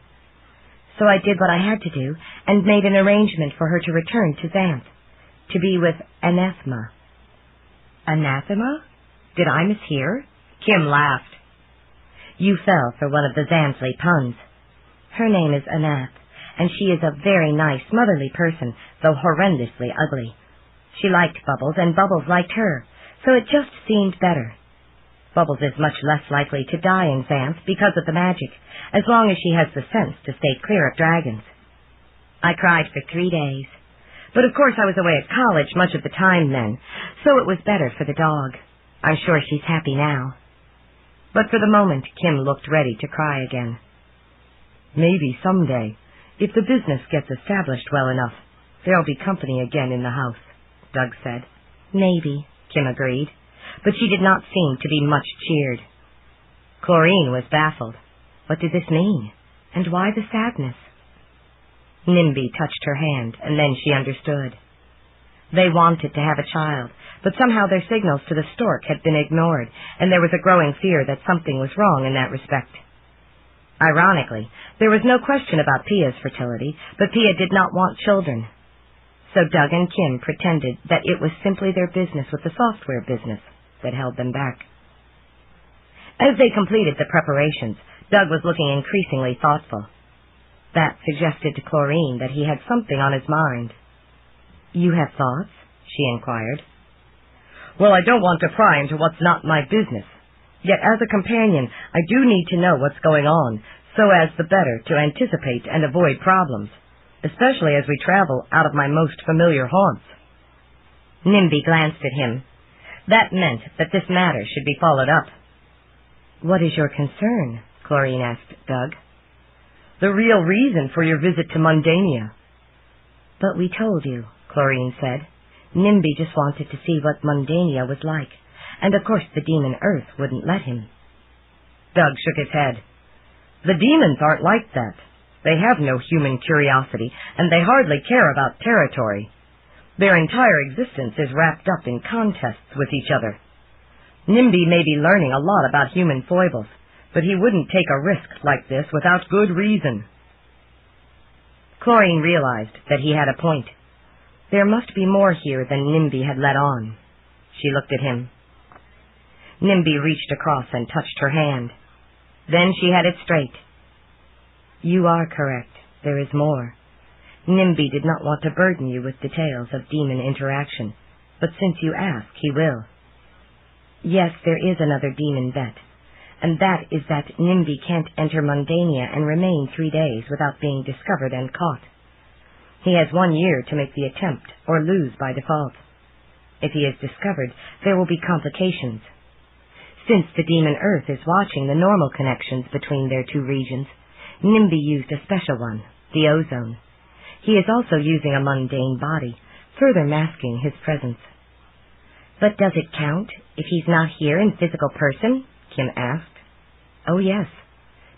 So I did what I had to do, and made an arrangement for her to return to Xanth, to be with Anathema." "Anathema? Did I mishear?" Kim laughed. "You fell for one of the Xanthly puns. Her name is Anath, and she is a very nice, motherly person, though horrendously ugly. She liked Bubbles, and Bubbles liked her, so it just seemed better. Bubbles is much less likely to die in Xanth because of the magic, as long as she has the sense to stay clear of dragons. I cried for 3 days, but of course I was away at college much of the time then, so it was better for the dog. I'm sure she's happy now." But for the moment, Kim looked ready to cry again. "Maybe someday, if the business gets established well enough, there'll be company again in the house," Doug said. "Maybe," Kim agreed, but she did not seem to be much cheered. Chlorine was baffled. What did this mean? And why the sadness? NIMBY touched her hand, and then she understood. They wanted to have a child, but somehow their signals to the stork had been ignored, and there was a growing fear that something was wrong in that respect. Ironically, there was no question about Pia's fertility, but Pia did not want children. So Doug and Kim pretended that it was simply their business with the software business that held them back. As they completed the preparations, Doug was looking increasingly thoughtful. That suggested to Chlorine that he had something on his mind. "You have thoughts?" she inquired. "Well, I don't want to pry into what's not my business. Yet as a companion, I do need to know what's going on, so as the better to anticipate and avoid problems, especially as we travel out of my most familiar haunts." NIMBY glanced at him. That meant that this matter should be followed up. "What is your concern?" Chlorine asked Doug. "The real reason for your visit to Mundania." "But we told you," Chlorine said. "NIMBY just wanted to see what Mundania was like, and of course the demon Earth wouldn't let him." Doug shook his head. "The demons aren't like that. They have no human curiosity, and they hardly care about territory. Their entire existence is wrapped up in contests with each other. NIMBY may be learning a lot about human foibles, but he wouldn't take a risk like this without good reason." Chlorine realized that he had a point. There must be more here than NIMBY had let on. She looked at him. NIMBY reached across and touched her hand. Then she had it straight. "You are correct. There is more. NIMBY did not want to burden you with details of demon interaction, but since you ask, he will. Yes, there is another demon bet, and that is that NIMBY can't enter Mundania and remain 3 days without being discovered and caught. He has 1 year to make the attempt, or lose by default. If he is discovered, there will be complications. Since the demon Earth is watching the normal connections between their 2 regions, NIMBY used a special one, the ozone. He is also using a mundane body, further masking his presence." "But does it count if he's not here in physical person?" Kim asked. "Oh yes,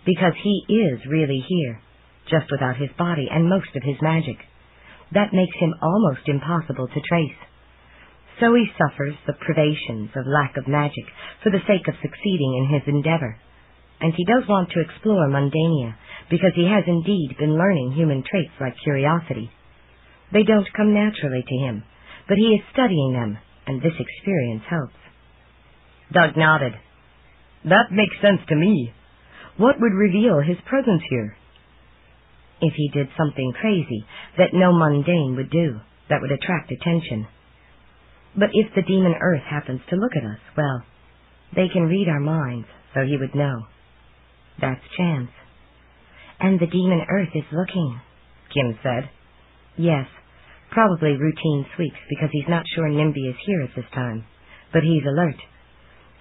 because he is really here, just without his body and most of his magic. That makes him almost impossible to trace. So he suffers the privations of lack of magic for the sake of succeeding in his endeavor. And he does want to explore Mundania, because he has indeed been learning human traits like curiosity. They don't come naturally to him, but he is studying them, and this experience helps." Doug nodded. "That makes sense to me. What would reveal his presence here?" "If he did something crazy that no mundane would do, that would attract attention. But if the demon Earth happens to look at us, well, they can read our minds, so he would know. That's chance." "And the demon Earth is looking," Kim said. Yes, probably routine sweeps because he's not sure Nimby is here at this time, but he's alert,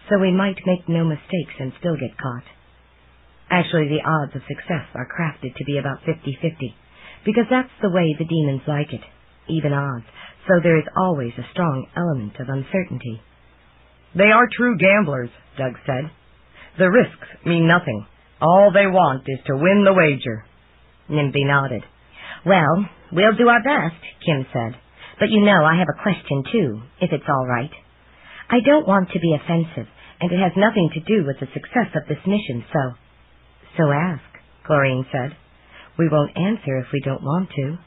so we might make no mistakes and still get caught. Actually, the odds of success are crafted to be about 50-50, because that's the way the demons like it, even odds, so there is always a strong element of uncertainty. They are true gamblers, Doug said. The risks mean nothing. All they want is to win the wager. Nimby nodded. Well, we'll do our best, Kim said. But you know I have a question, too, if it's all right. I don't want to be offensive, and it has nothing to do with the success of this mission, So ask, Chlorine said. We won't answer if we don't want to.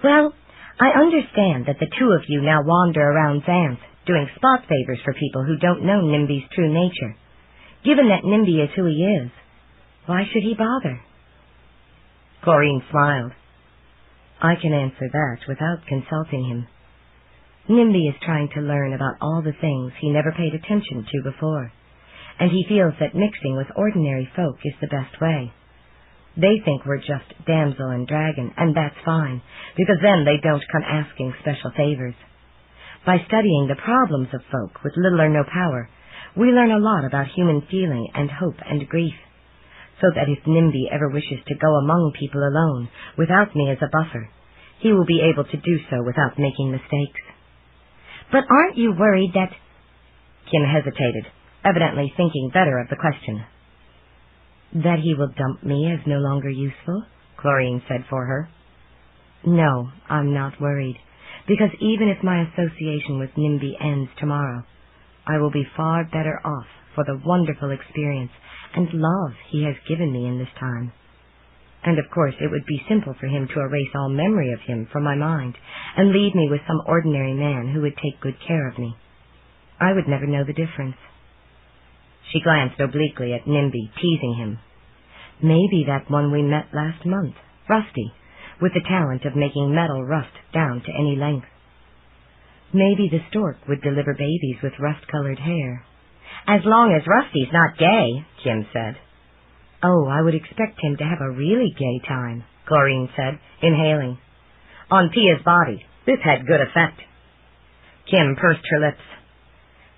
Well, I understand that the two of you now wander around Xanth, doing spot favors for people who don't know Nimby's true nature. Given that Nimby is who he is, why should he bother? Chlorine smiled. I can answer that without consulting him. Nimby is trying to learn about all the things he never paid attention to before, and he feels that mixing with ordinary folk is the best way. They think we're just damsel and dragon, and that's fine, because then they don't come asking special favors. By studying the problems of folk with little or no power, we learn a lot about human feeling and hope and grief, so that if Nimby ever wishes to go among people alone, without me as a buffer, he will be able to do so without making mistakes. But aren't you worried that... Kim hesitated, evidently thinking better of the question. That he will dump me as no longer useful? Chlorine said for her. No, I'm not worried, because even if my association with Nimby ends tomorrow, I will be far better off for the wonderful experience and love he has given me in this time. And of course it would be simple for him to erase all memory of him from my mind and leave me with some ordinary man who would take good care of me. I would never know the difference. She glanced obliquely at Nimby, teasing him. Maybe that one we met last month, Rusty, with the talent of making metal rust down to any length. Maybe the stork would deliver babies with rust-colored hair. As long as Rusty's not gay, Kim said. Oh, I would expect him to have a really gay time, Chlorine said, inhaling. On Pia's body, this had good effect. Kim pursed her lips.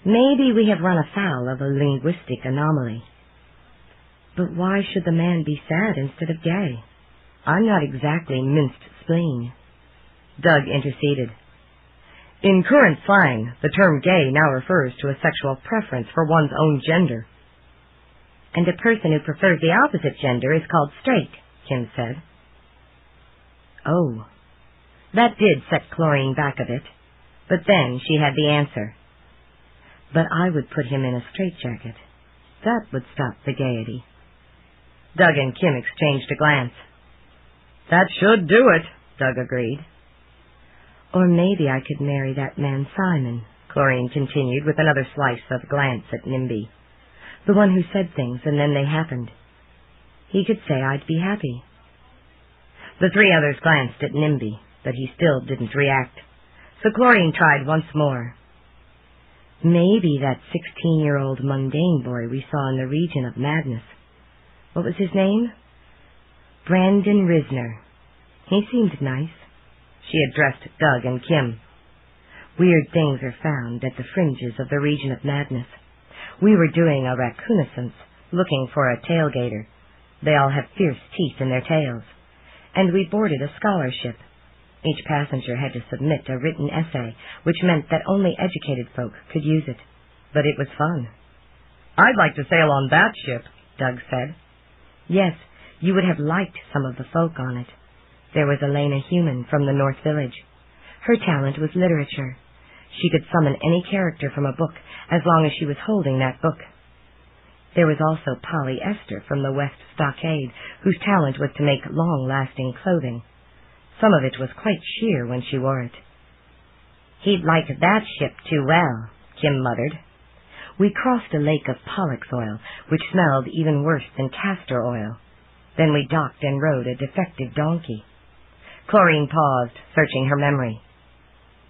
Maybe we have run afoul of a linguistic anomaly. But why should the man be sad instead of gay? I'm not exactly minced spleen. Doug interceded. In current slang, the term gay now refers to a sexual preference for one's own gender. And a person who prefers the opposite gender is called straight, Kim said. Oh, that did set Chlorine back a bit, but then she had the answer. But I would put him in a straitjacket. That would stop the gaiety. Doug and Kim exchanged a glance. That should do it, Doug agreed. Or maybe I could marry that man Simon, Chlorine continued with another slice of glance at Nimby. The one who said things and then they happened. He could say I'd be happy. The three others glanced at Nimby, but he still didn't react. So Chlorine tried once more. Maybe that 16-year-old mundane boy we saw in the region of madness. What was his name? Brandon Risner. He seemed nice. She addressed Doug and Kim. Weird things are found at the fringes of the region of madness. We were doing a raccoonessence, looking for a tailgater. They all have fierce teeth in their tails. And we boarded a scholarship. Each passenger had to submit a written essay, which meant that only educated folk could use it. But it was fun. I'd like to sail on that ship, Doug said. Yes, you would have liked some of the folk on it. There was Elena Human from the North Village. Her talent was literature. She could summon any character from a book as long as she was holding that book. There was also Polly Esther from the West Stockade, whose talent was to make long-lasting clothing. Some of it was quite sheer when she wore it. He'd like that ship too well, Kim muttered. We crossed a lake of Pollux oil, which smelled even worse than castor oil. Then we docked and rode a defective donkey. Chlorine paused, searching her memory.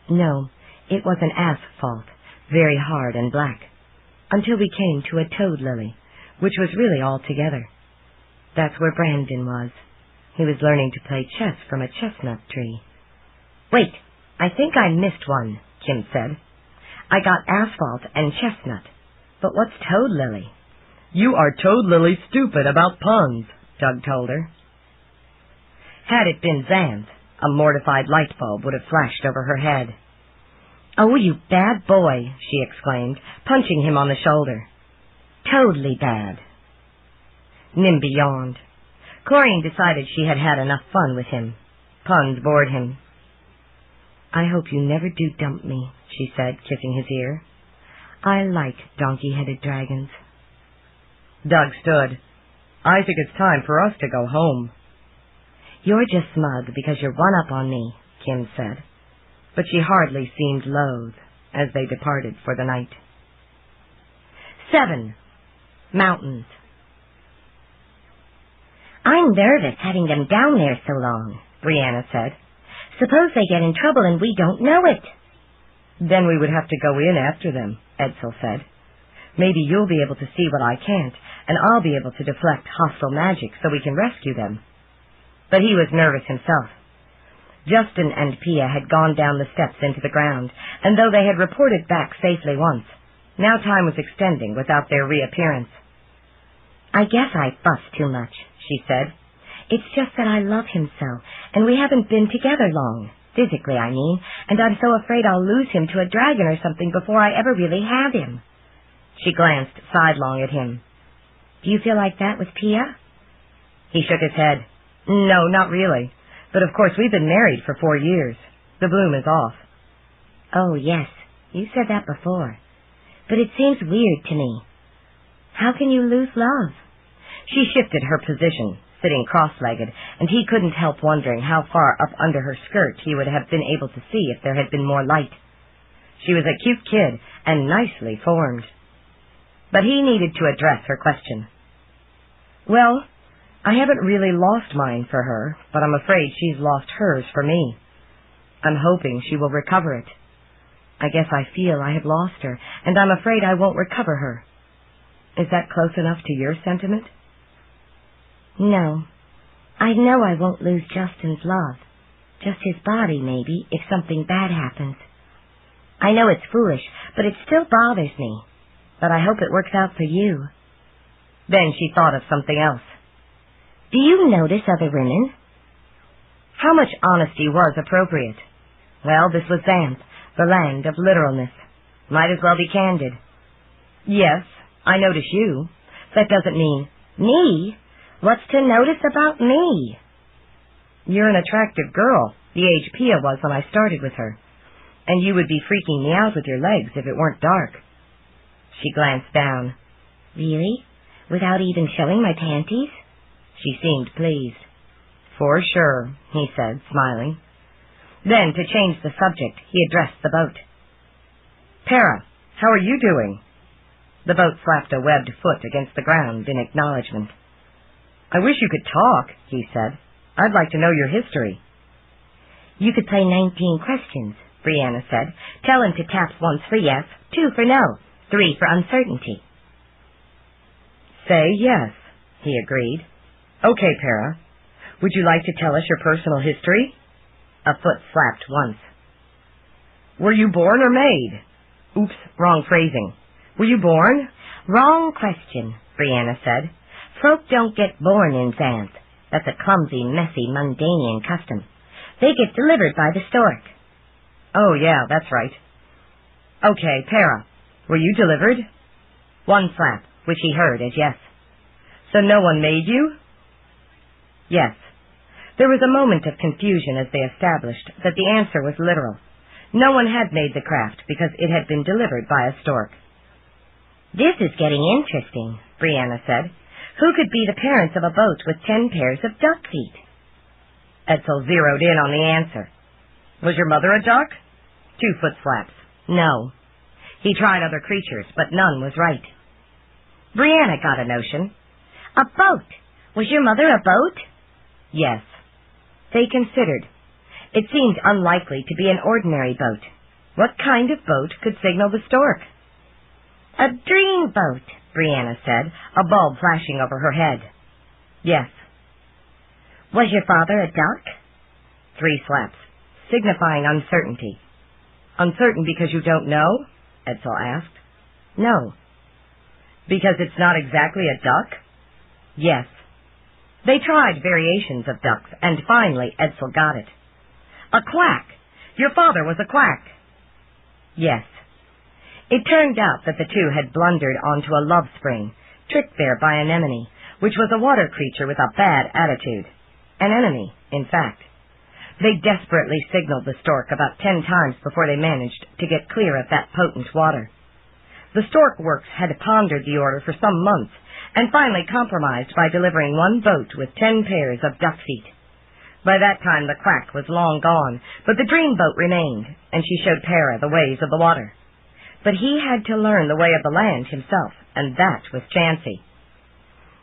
No, it was an asphalt, very hard and black, until we came to a toad lily, which was really all together. That's where Brandon was. He was learning to play chess from a chestnut tree. Wait, I think I missed one, Jim said. I got asphalt and chestnut. But what's toad lily? You are toad lily stupid about puns, Doug told her. Had it been Xanth, a mortified light bulb would have flashed over her head. Oh, you bad boy, she exclaimed, punching him on the shoulder. Totally bad. Nimby yawned. Chlorine decided she had had enough fun with him. Puns bored him. I hope you never do dump me, she said, kissing his ear. I like donkey-headed dragons. Doug stood. I think it's time for us to go home. You're just smug because you're one up on me, Kim said. But she hardly seemed loath as they departed for the night. 7. Mountains. I'm nervous having them down there so long, Brianna said. Suppose they get in trouble and we don't know it. Then we would have to go in after them, Edsel said. Maybe you'll be able to see what I can't, and I'll be able to deflect hostile magic so we can rescue them. But he was nervous himself. Justin and Pia had gone down the steps into the ground, and though they had reported back safely once, now time was extending without their reappearance. I guess I fuss too much, she said. It's just that I love him so, and we haven't been together long, physically I mean, and I'm so afraid I'll lose him to a dragon or something before I ever really have him. She glanced sidelong at him. Do you feel like that with Pia? He shook his head. No, not really. But of course we've been married for 4 years. The bloom is off. Oh, yes, you said that before. But it seems weird to me. How can you lose love? She shifted her position, sitting cross-legged, and he couldn't help wondering how far up under her skirt he would have been able to see if there had been more light. She was a cute kid and nicely formed. But he needed to address her question. Well, I haven't really lost mine for her, but I'm afraid she's lost hers for me. I'm hoping she will recover it. I guess I feel I have lost her, and I'm afraid I won't recover her. Is that close enough to your sentiment? No. I know I won't lose Justin's love. Just his body, maybe, if something bad happens. I know it's foolish, but it still bothers me. But I hope it works out for you. Then she thought of something else. Do you notice other women? How much honesty was appropriate? Well, this was Xanth, the land of literalness. Might as well be candid. Yes, I notice you. That doesn't mean... Me? What's to notice about me? You're an attractive girl, the age Pia was when I started with her. And you would be freaking me out with your legs if it weren't dark. She glanced down. Really? Without even showing my panties? She seemed pleased. For sure, he said, smiling. Then, to change the subject, he addressed the boat. Para, how are you doing? The boat slapped a webbed foot against the ground in acknowledgement. I wish you could talk, he said. I'd like to know your history. You could play 19 questions, Brianna said. Tell him to tap once for yes, 2 for no, 3 for uncertainty. Say yes, he agreed. Okay, Para. Would you like to tell us your personal history? A foot slapped once. Were you born or made? Oops, wrong phrasing. Were you born? Wrong question, Brianna said. Folk don't get born in Xanth. That's a clumsy, messy, mundanian custom. They get delivered by the stork. Oh, yeah, that's right. Okay, Para, were you delivered? One slap, which he heard as yes. So no one made you? Yes. There was a moment of confusion as they established that the answer was literal. No one had made the craft because it had been delivered by a stork. This is getting interesting, Brianna said. Who could be the parents of a boat with 10 pairs of duck feet? Edsel zeroed in on the answer. Was your mother a duck? 2 foot slaps. No. He tried other creatures, but none was right. Brianna got a notion. A boat. Was your mother a boat? Yes. They considered. It seemed unlikely to be an ordinary boat. What kind of boat could signal the stork? A dream boat, Brianna said, a bulb flashing over her head. Yes. Was your father a duck? 3 slaps, signifying uncertainty. Uncertain because you don't know? Edsel asked. No. Because it's not exactly a duck? Yes. They tried variations of ducks, and finally Edsel got it. A quack! Your father was a quack! Yes. It turned out that the two had blundered onto a love spring, tricked there by an anemone, which was a water creature with a bad attitude. An enemy, in fact. They desperately signaled the stork about 10 times before they managed to get clear of that potent water. The stork works had pondered the order for some months, and finally compromised by delivering 1 boat with 10 pairs of duck feet. By that time the quack was long gone, but the dream boat remained, and she showed Para the ways of the water. But he had to learn the way of the land himself, and that was chancy.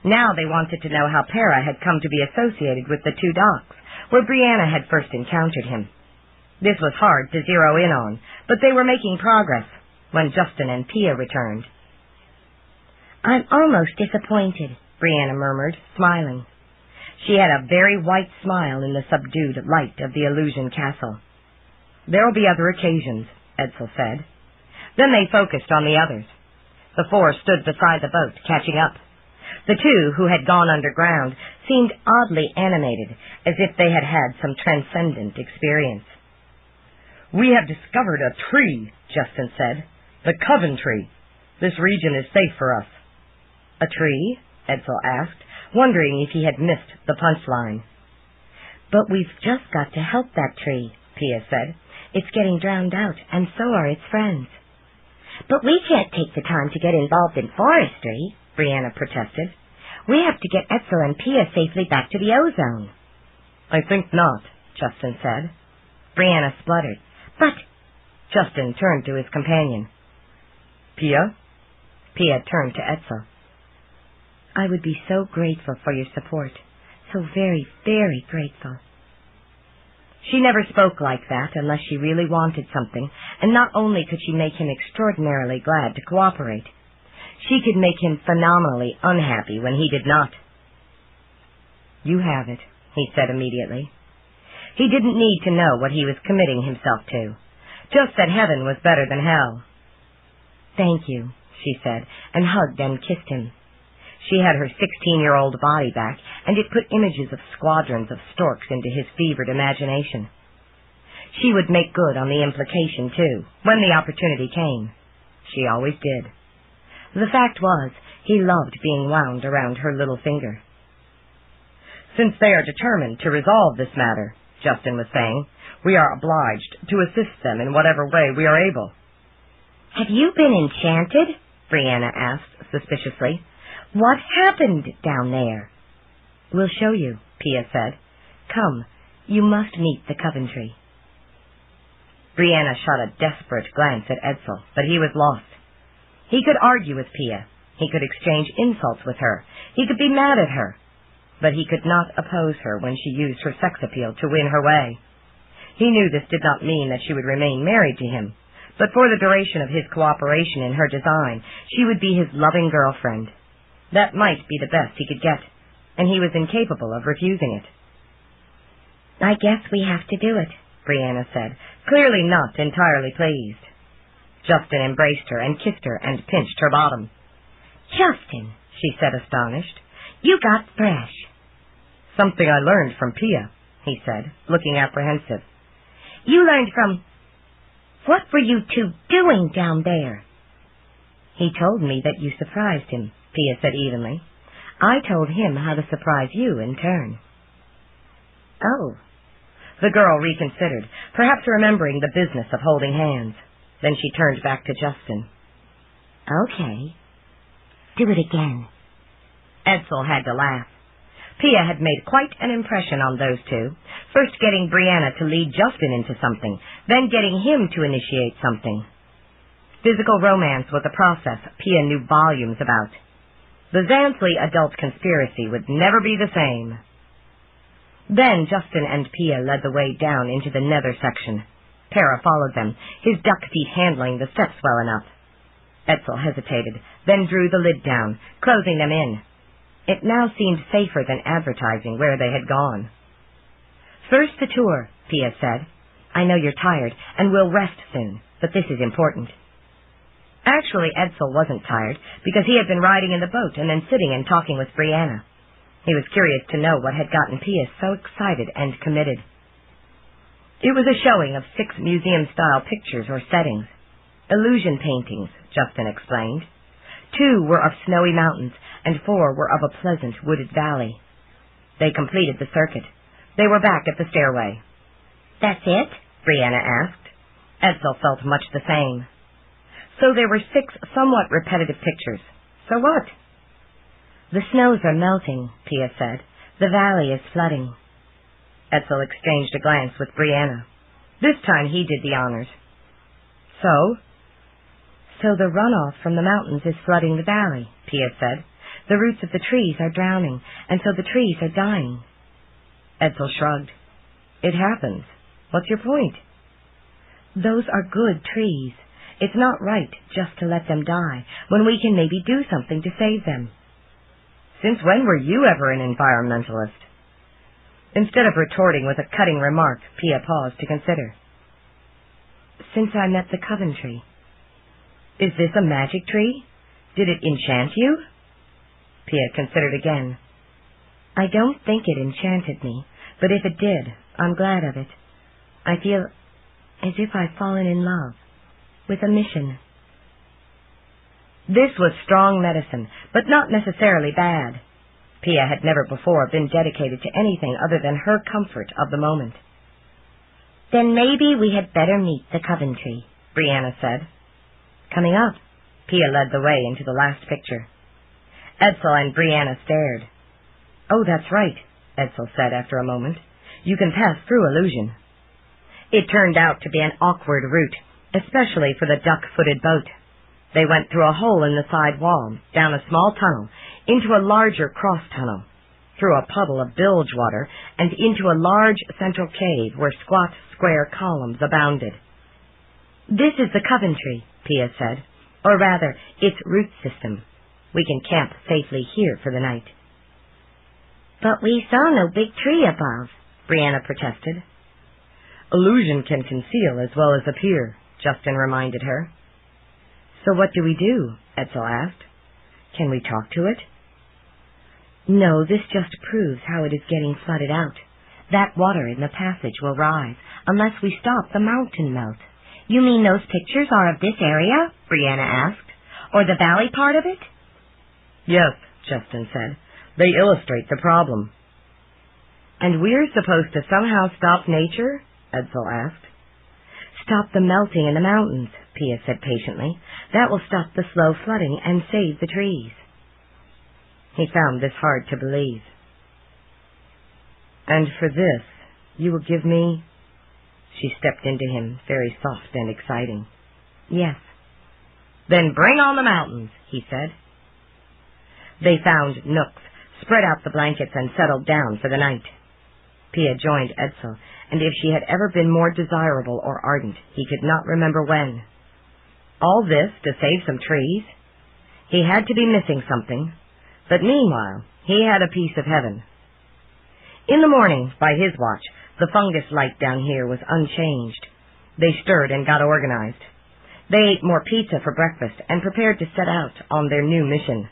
Now they wanted to know how Para had come to be associated with the 2 docks, where Brianna had first encountered him. This was hard to zero in on, but they were making progress when Justin and Pia returned. I'm almost disappointed, Brianna murmured, smiling. She had a very white smile in the subdued light of the illusion castle. There'll be other occasions, Edsel said. Then they focused on the others. The 4 stood beside the boat, catching up. The 2 who had gone underground seemed oddly animated, as if they had had some transcendent experience. We have discovered a tree, Justin said. The Coven tree. This region is safe for us. A tree? Edsel asked, wondering if he had missed the punchline. But we've just got to help that tree, Pia said. It's getting drowned out, and so are its friends. But we can't take the time to get involved in forestry, Brianna protested. We have to get Edsel and Pia safely back to the ozone. I think not, Justin said. Brianna spluttered. But... Justin turned to his companion. Pia? Pia turned to Edsel. I would be so grateful for your support. So very, very grateful. She never spoke like that unless she really wanted something, and not only could she make him extraordinarily glad to cooperate, she could make him phenomenally unhappy when he did not. You have it, he said immediately. He didn't need to know what he was committing himself to, just that heaven was better than hell. Thank you, she said, and hugged and kissed him. She had her 16-year-old body back, and it put images of squadrons of storks into his fevered imagination. She would make good on the implication, too, when the opportunity came. She always did. The fact was, he loved being wound around her little finger. Since they are determined to resolve this matter, Justin was saying, we are obliged to assist them in whatever way we are able. Have you been enchanted? Brianna asked suspiciously. What happened down there? We'll show you, Pia said. Come, you must meet the Coventry. Brianna shot a desperate glance at Edsel, but he was lost. He could argue with Pia. He could exchange insults with her. He could be mad at her. But he could not oppose her when she used her sex appeal to win her way. He knew this did not mean that she would remain married to him, but for the duration of his cooperation in her design, she would be his loving girlfriend. That might be the best he could get, and he was incapable of refusing it. I guess we have to do it, Brianna said, clearly not entirely pleased. Justin embraced her and kissed her and pinched her bottom. Justin, she said, astonished. You got fresh. Something I learned from Pia, he said, looking apprehensive. You learned from... What were you 2 doing down there? He told me that you surprised him, Pia said evenly. I told him how to surprise you in turn. Oh. The girl reconsidered, perhaps remembering the business of holding hands. Then she turned back to Justin. Okay. Do it again. Edsel had to laugh. Pia had made quite an impression on those 2, first getting Brianna to lead Justin into something, then getting him to initiate something. Physical romance was a process Pia knew volumes about. The Xanthly adult conspiracy would never be the same. Then Justin and Pia led the way down into the nether section. Para followed them, his duck feet handling the steps well enough. Edsel hesitated, then drew the lid down, closing them in. It now seemed safer than advertising where they had gone. First the tour, Pia said. I know you're tired, and we'll rest soon, but this is important. Actually, Edsel wasn't tired, because he had been riding in the boat and then sitting and talking with Brianna. He was curious to know what had gotten Pia so excited and committed. It was a showing of 6 museum-style pictures or settings. Illusion paintings, Justin explained. 2 were of snowy mountains, and 4 were of a pleasant wooded valley. They completed the circuit. They were back at the stairway. That's it? Brianna asked. Edsel felt much the same. So there were 6 somewhat repetitive pictures. So what? The snows are melting, Pia said. The valley is flooding. Edsel exchanged a glance with Brianna. This time he did the honors. So the runoff from the mountains is flooding the valley, Pia said. The roots of the trees are drowning, and so the trees are dying. Edsel shrugged. It happens. What's your point? Those are good trees. It's not right just to let them die, when we can maybe do something to save them. Since when were you ever an environmentalist? Instead of retorting with a cutting remark, Pia paused to consider. Since I met the Coventry. Is this a magic tree? Did it enchant you? Pia considered again. I don't think it enchanted me, but if it did, I'm glad of it. I feel as if I've fallen in love with a mission. This was strong medicine, but not necessarily bad. Pia had never before been dedicated to anything other than her comfort of the moment. Then maybe we had better meet the Coventry, Brianna said. Coming up. Pia led the way into the last picture. Edsel and Brianna stared. Oh, that's right, Edsel said after a moment. You can pass through illusion. It turned out to be an awkward route, especially for the duck-footed boat. They went through a hole in the side wall, down a small tunnel, into a larger cross-tunnel, through a puddle of bilge water, and into a large central cave where squat, square columns abounded. This is the Coventry, Pia said, or rather, its root system. We can camp safely here for the night. But we saw no big tree above, Brianna protested. Illusion can conceal as well as appear, Justin reminded her. So what do we do? Edsel asked. Can we talk to it? No, this just proves how it is getting flooded out. That water in the passage will rise unless we stop the mountain melt. You mean those pictures are of this area? Brianna asked. Or the valley part of it? Yes, Justin said. They illustrate the problem. And we're supposed to somehow stop nature? Edsel asked. Stop the melting in the mountains, Pia said patiently. That will stop the slow flooding and save the trees. He found this hard to believe. And for this, you will give me... She stepped into him, very soft and exciting. Yes. Then bring on the mountains, he said. They found nooks, spread out the blankets, and settled down for the night. Pia joined Edsel, and if she had ever been more desirable or ardent, he could not remember when. All this to save some trees? He had to be missing something. But meanwhile, he had a piece of heaven. In the morning, by his watch, the fungus light down here was unchanged. They stirred and got organized. They ate more pizza for breakfast and prepared to set out on their new mission.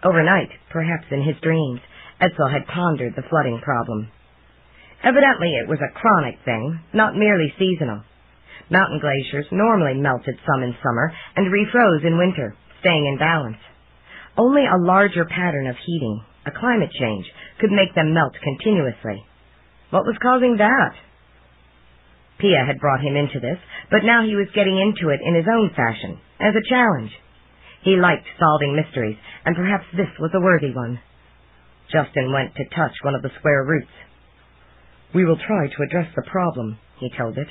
Overnight, perhaps in his dreams, Edsel had pondered the flooding problem. Evidently it was a chronic thing, not merely seasonal. Mountain glaciers normally melted some in summer and refroze in winter, staying in balance. Only a larger pattern of heating, a climate change, could make them melt continuously. What was causing that? Pia had brought him into this, but now he was getting into it in his own fashion, as a challenge. He liked solving mysteries, and perhaps this was a worthy one. Justin went to touch one of the square roots. We will try to address the problem, he told it.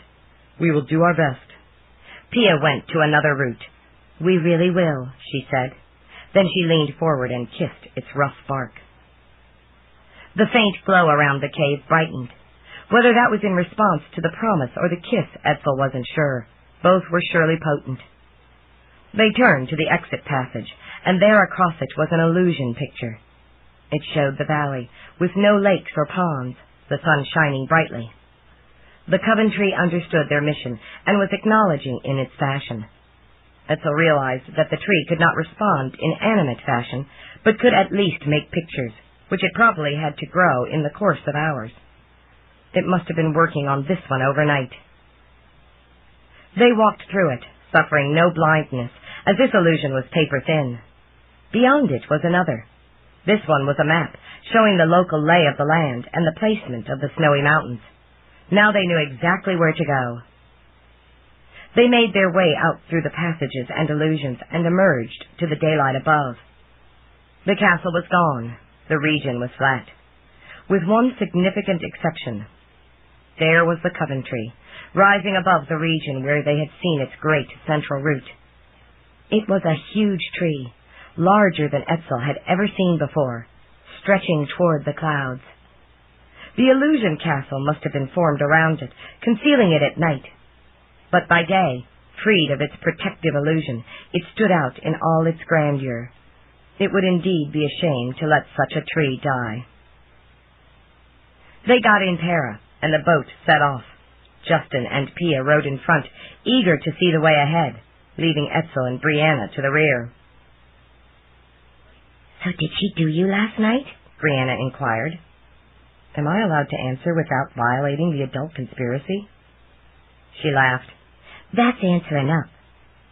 We will do our best. Pia went to another root. We really will, she said. Then she leaned forward and kissed its rough bark. The faint glow around the cave brightened. Whether that was in response to the promise or the kiss, Edsel wasn't sure. Both were surely potent. They turned to the exit passage, and there across it was an illusion picture. It showed the valley, with no lakes or ponds, the sun shining brightly. The coven tree understood their mission and was acknowledging in its fashion. Etzel realized that the tree could not respond in animate fashion, but could at least make pictures, which it probably had to grow in the course of hours. It must have been working on this one overnight. They walked through it, suffering no blindness, as this illusion was paper-thin. Beyond it was another. This one was a map, showing the local lay of the land and the placement of the snowy mountains. Now they knew exactly where to go. They made their way out through the passages and illusions and emerged to the daylight above. The castle was gone. The region was flat, with one significant exception. There was the coven tree, rising above the region where they had seen its great central root. It was a huge tree, larger than Etzel had ever seen before, stretching toward the clouds. The illusion castle must have been formed around it, concealing it at night. But by day, freed of its protective illusion, it stood out in all its grandeur. It would indeed be a shame to let such a tree die. They got in Para, and the boat set off. Justin and Pia rode in front, eager to see the way ahead, leaving Etzel and Brianna to the rear. "So did she do you last night?" Brianna inquired. Am I allowed to answer without violating the adult conspiracy? She laughed. "That's answer enough.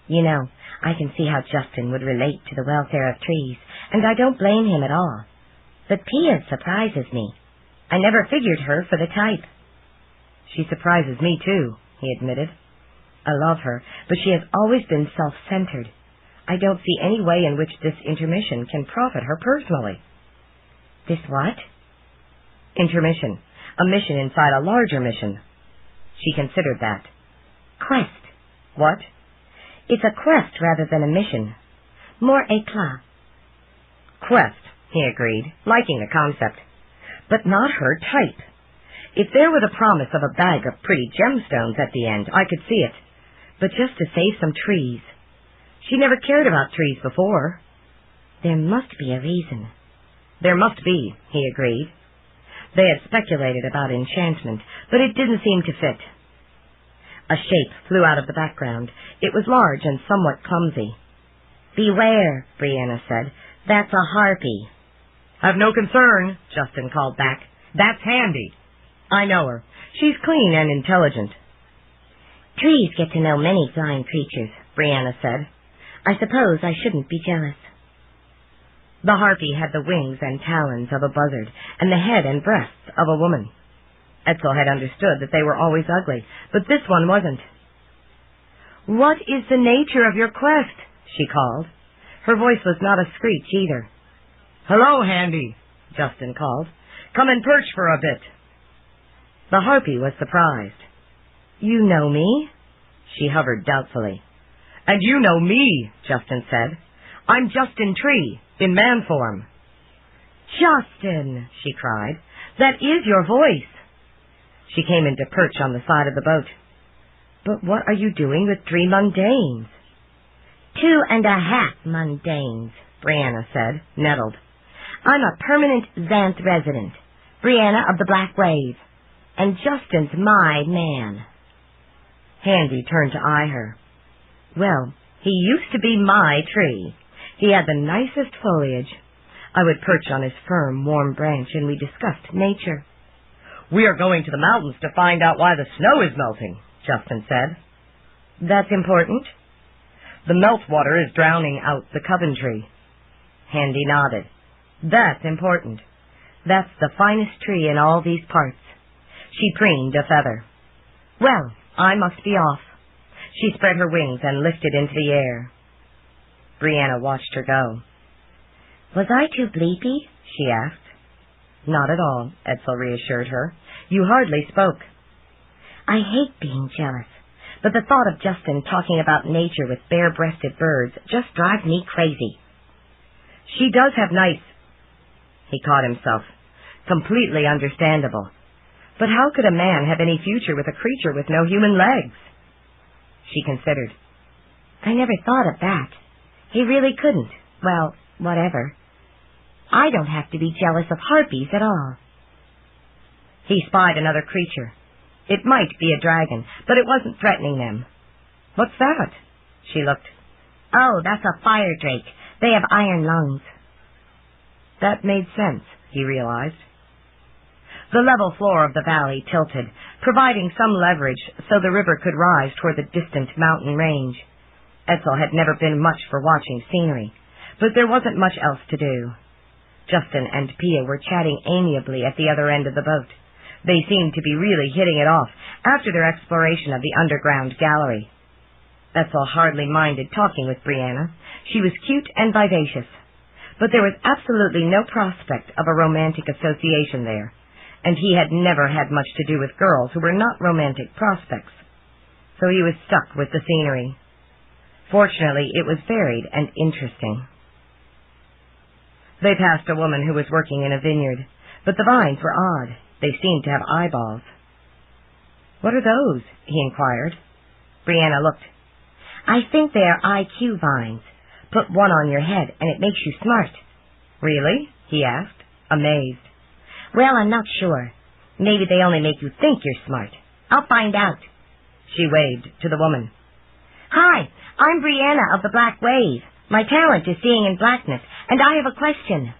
You know, I can see how Justin would relate to the welfare of trees, and I don't blame him at all. But Pia surprises me. I never figured her for the type." She surprises me, too, he admitted. I love her, but she has always been self-centered. I don't see any way in which this intermission can profit her personally. This what? Intermission. A mission inside a larger mission. She considered that. Quest. What? It's a quest rather than a mission. More éclat. Quest, he agreed, liking the concept. But not her type. If there were the promise of a bag of pretty gemstones at the end, I could see it. But just to save some trees. She never cared about trees before. There must be a reason. There must be, he agreed. They had speculated about enchantment, but it didn't seem to fit. A shape flew out of the background. It was large and somewhat clumsy. "Beware," Brianna said. "That's a harpy." "Have no concern," Justin called back. "That's Handy. I know her. She's clean and intelligent." "Trees get to know many flying creatures," Brianna said. "I suppose I shouldn't be jealous." The harpy had the wings and talons of a buzzard, and the head and breasts of a woman. Etzel had understood that they were always ugly, but this one wasn't. "What is the nature of your quest?" she called. Her voice was not a screech either. "Hello, Handy," Justin called. "Come and perch for a bit." The harpy was surprised. "You know me?" She hovered doubtfully. "And you know me," Justin said. "I'm Justin Tree, in man form." "Justin," she cried, "that is your voice." She came into perch on the side of the boat. "But what are you doing with 3 mundanes?" 2.5 mundanes, Brianna said, nettled. "I'm a permanent Xanth resident, Brianna of the Black Wave, and Justin's my man." Handy turned to eye her. "Well, he used to be my tree. He had the nicest foliage. I would perch on his firm, warm branch, and we discussed nature." "We are going to the mountains to find out why the snow is melting," Justin said. "That's important?" "The meltwater is drowning out the coven tree." Handy nodded. "That's important. That's the finest tree in all these parts." She preened a feather. "Well, I must be off." She spread her wings and lifted into the air. Brianna watched her go. "Was I too bleepy?" she asked. "Not at all," Etzel reassured her. "You hardly spoke." "I hate being jealous, but the thought of Justin talking about nature with bare-breasted birds just drives me crazy." "She does have nice—" He caught himself. "Completely understandable. But how could a man have any future with a creature with no human legs?" She considered. "I never thought of that. He really couldn't. Well, whatever. I don't have to be jealous of harpies at all." He spied another creature. It might be a dragon, but it wasn't threatening them. What's that? She looked. Oh, that's a fire drake. They have iron lungs. That made sense, he realized. The level floor of the valley tilted, providing some leverage so the river could rise toward the distant mountain range. Etzel had never been much for watching scenery, but there wasn't much else to do. Justin and Pia were chatting amiably at the other end of the boat. They seemed to be really hitting it off after their exploration of the underground gallery. Etzel hardly minded talking with Brianna. She was cute and vivacious, but there was absolutely no prospect of a romantic association there, and he had never had much to do with girls who were not romantic prospects. So he was stuck with the scenery. Fortunately, it was varied and interesting. They passed a woman who was working in a vineyard, but the vines were odd. They seemed to have eyeballs. "What are those?" he inquired. Brianna looked. "I think they are IQ vines. Put one on your head and it makes you smart." "Really?" he asked, amazed. "Well, I'm not sure. Maybe they only make you think you're smart. I'll find out." She waved to the woman. "Hi, I'm Brianna of the Black Wave. My talent is seeing in blackness, and I have a question."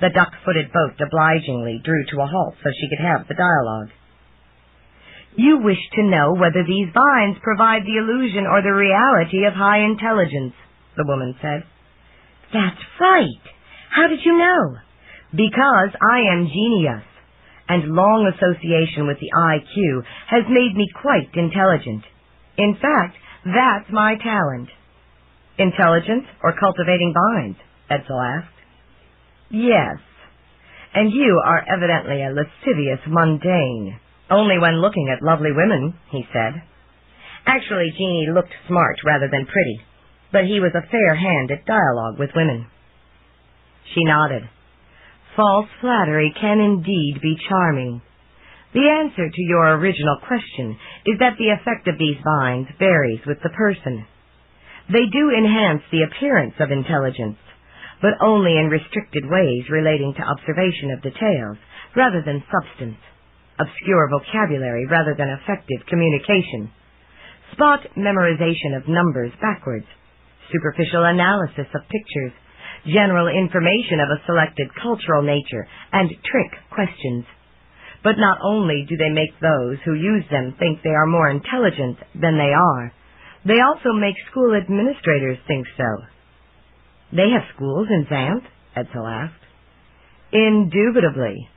The duck-footed boat obligingly drew to a halt so she could have the dialogue. "You wish to know whether these vines provide the illusion or the reality of high intelligence," the woman said. "That's right. How did you know?" "Because I am genius, and long association with the IQ has made me quite intelligent. In fact, that's my talent." "Intelligence or cultivating vines?" Etzel asked. "Yes. And you are evidently a lascivious mundane. Only when looking at lovely women," he said. Actually, Jeannie looked smart rather than pretty, but he was a fair hand at dialogue with women. She nodded. "False flattery can indeed be charming. The answer to your original question is that the effect of these vines varies with the person. They do enhance the appearance of intelligence, but only in restricted ways relating to observation of details rather than substance, obscure vocabulary rather than effective communication, spot memorization of numbers backwards, superficial analysis of pictures, general information of a selected cultural nature, and trick questions. But not only do they make those who use them think they are more intelligent than they also make school administrators think so." "They have schools in Xanth?" Etzel asked. "Indubitably.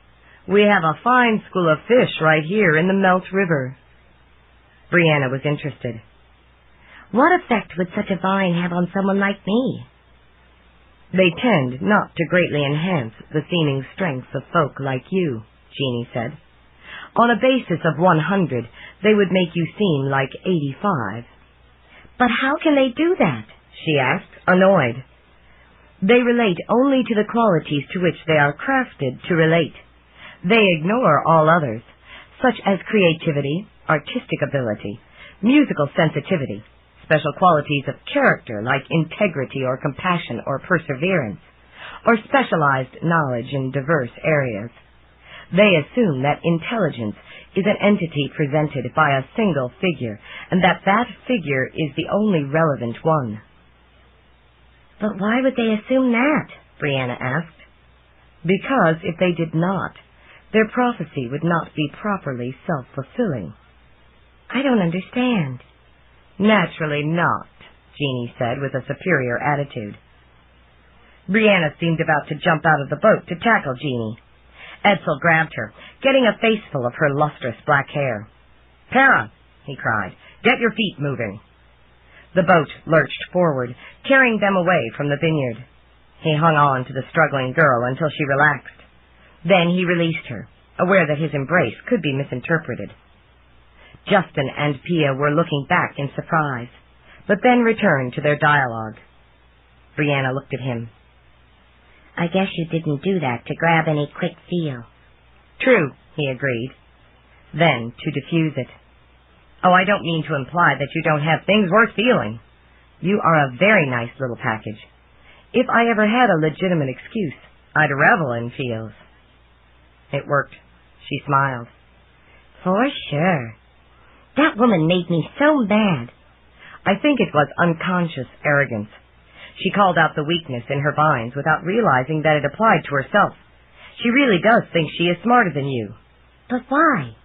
We have a fine school of fish right here in the Melt River." Brianna was interested. "What effect would such a vine have on someone like me?" "They tend not to greatly enhance the seeming strengths of folk like you," Jeannie said. "On a basis of 100, they would make you seem like 85. "But how can they do that?" she asked, annoyed. "They relate only to the qualities to which they are crafted to relate. They ignore all others, such as creativity, artistic ability, musical sensitivity, special qualities of character like integrity or compassion or perseverance, or specialized knowledge in diverse areas. They assume that intelligence is an entity presented by a single figure, and that figure is the only relevant one." "But why would they assume that?" Brianna asked. "Because if they did not, their prophecy would not be properly self-fulfilling." "I don't understand." "Naturally not," Jeannie said with a superior attitude. Brianna seemed about to jump out of the boat to tackle Jeannie. Etzel grabbed her, getting a faceful of her lustrous black hair. "Para!" he cried. "Get your feet moving." The boat lurched forward, carrying them away from the vineyard. He hung on to the struggling girl until she relaxed. Then he released her, aware that his embrace could be misinterpreted. Justin and Pia were looking back in surprise, but then returned to their dialogue. Brianna looked at him. "I guess you didn't do that to grab any quick feel." "True," he agreed. Then, to diffuse it, "Oh, I don't mean to imply that you don't have things worth feeling. You are a very nice little package. If I ever had a legitimate excuse, I'd revel in feels." It worked. She smiled. For sure. That woman made me so mad. I think it was unconscious arrogance. She called out the weakness in her vines without realizing that it applied to herself. She really does think she is smarter than you. But why?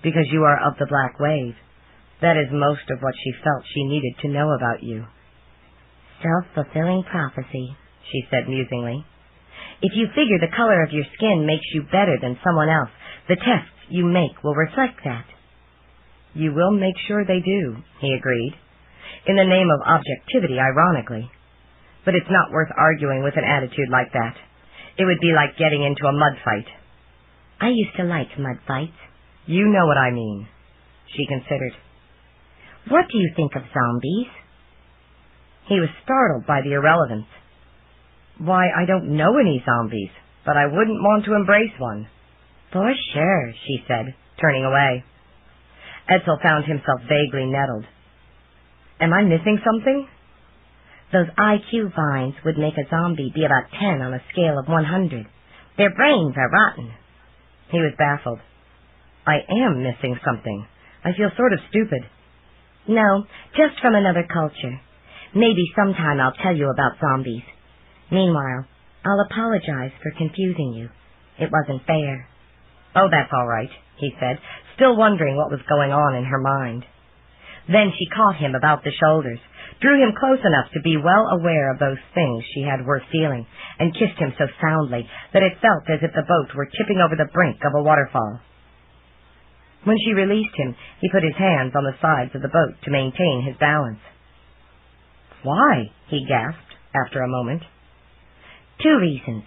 Because you are of the black wave. That is most of what she felt she needed to know about you. Self-fulfilling prophecy, she said musingly. If you figure the color of your skin makes you better than someone else, the tests you make will reflect that. You will make sure they do, he agreed. In the name of objectivity, ironically. But it's not worth arguing with an attitude like that. It would be like getting into a mud fight. I used to like mud fights. You know what I mean. She considered. What do you think of zombies? He was startled by the irrelevance. Why, I don't know any zombies, but I wouldn't want to embrace one. For sure, she said, turning away. Edsel found himself vaguely nettled. Am I missing something? Those IQ vines would make a zombie be about 10 on a scale of 100. Their brains are rotten. He was baffled. I am missing something. I feel sort of stupid. No, just from another culture. Maybe sometime I'll tell you about zombies. Meanwhile, I'll apologize for confusing you. It wasn't fair. Oh, that's all right, he said, still wondering what was going on in her mind. Then she caught him about the shoulders, drew him close enough to be well aware of those things she had worth feeling, and kissed him so soundly that it felt as if the boat were tipping over the brink of a waterfall. When she released him, he put his hands on the sides of the boat to maintain his balance. Why? He gasped after a moment. 2 reasons.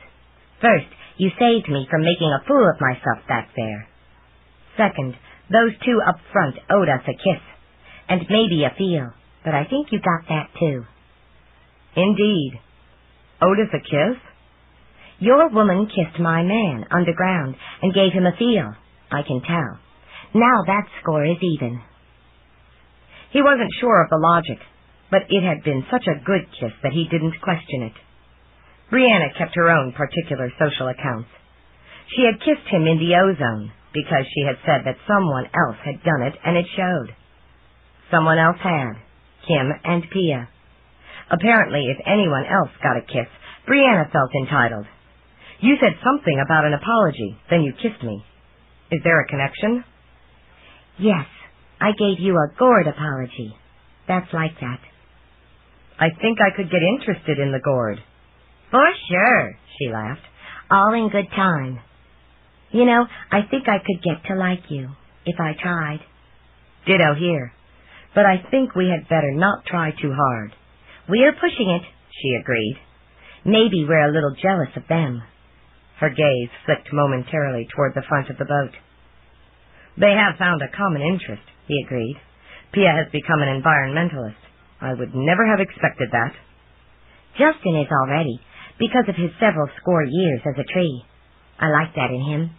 First, you saved me from making a fool of myself back there. Second, those 2 up front owed us a kiss, and maybe a feel, but I think you got that too. Indeed. Owed us a kiss? Your woman kissed my man underground and gave him a feel, I can tell. Now that score is even. He wasn't sure of the logic, but it had been such a good kiss that he didn't question it. Brianna kept her own particular social accounts. She had kissed him in the ozone because she had said that someone else had done it, and it showed. Someone else had. Kim and Pia. Apparently, if anyone else got a kiss, Brianna felt entitled. You said something about an apology, then you kissed me. Is there a connection? Yes, I gave you a gourd apology. That's like that. I think I could get interested in the gourd. For sure, she laughed. All in good time. You know, I think I could get to like you, if I tried. Ditto here. But I think we had better not try too hard. We're pushing it, she agreed. Maybe we're a little jealous of them. Her gaze flicked momentarily toward the front of the boat. They have found a common interest, he agreed. Pia has become an environmentalist. I would never have expected that. Justin is already, because of his several score years as a tree. I like that in him.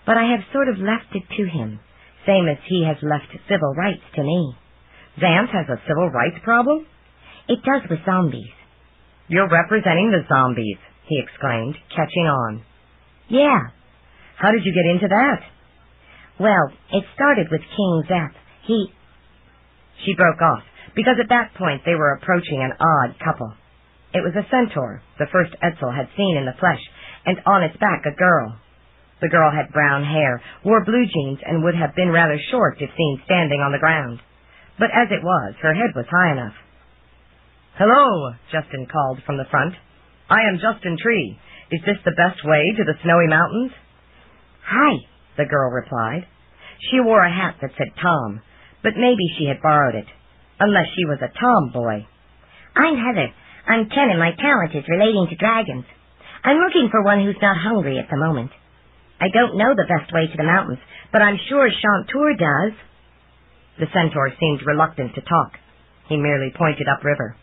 But I have sort of left it to him, same as he has left civil rights to me. Xanth has a civil rights problem? It does with zombies. You're representing the zombies, he exclaimed, catching on. Yeah. How did you get into that? Well, it started with King Xanth. She broke off, because at that point they were approaching an odd couple. It was a centaur, the first Edsel had seen in the flesh, and on its back a girl. The girl had brown hair, wore blue jeans, and would have been rather short if seen standing on the ground. But as it was, her head was high enough. Hello, Justin called from the front. I am Justin Tree. Is this the best way to the snowy mountains? Hi, the girl replied. She wore a hat that said Tom, but maybe she had borrowed it, unless she was a tomboy. I'm Heather. I'm 10 and my talent is relating to dragons. I'm looking for one who's not hungry at the moment. I don't know the best way to the mountains, but I'm sure Chantour does. The centaur seemed reluctant to talk. He merely pointed upriver.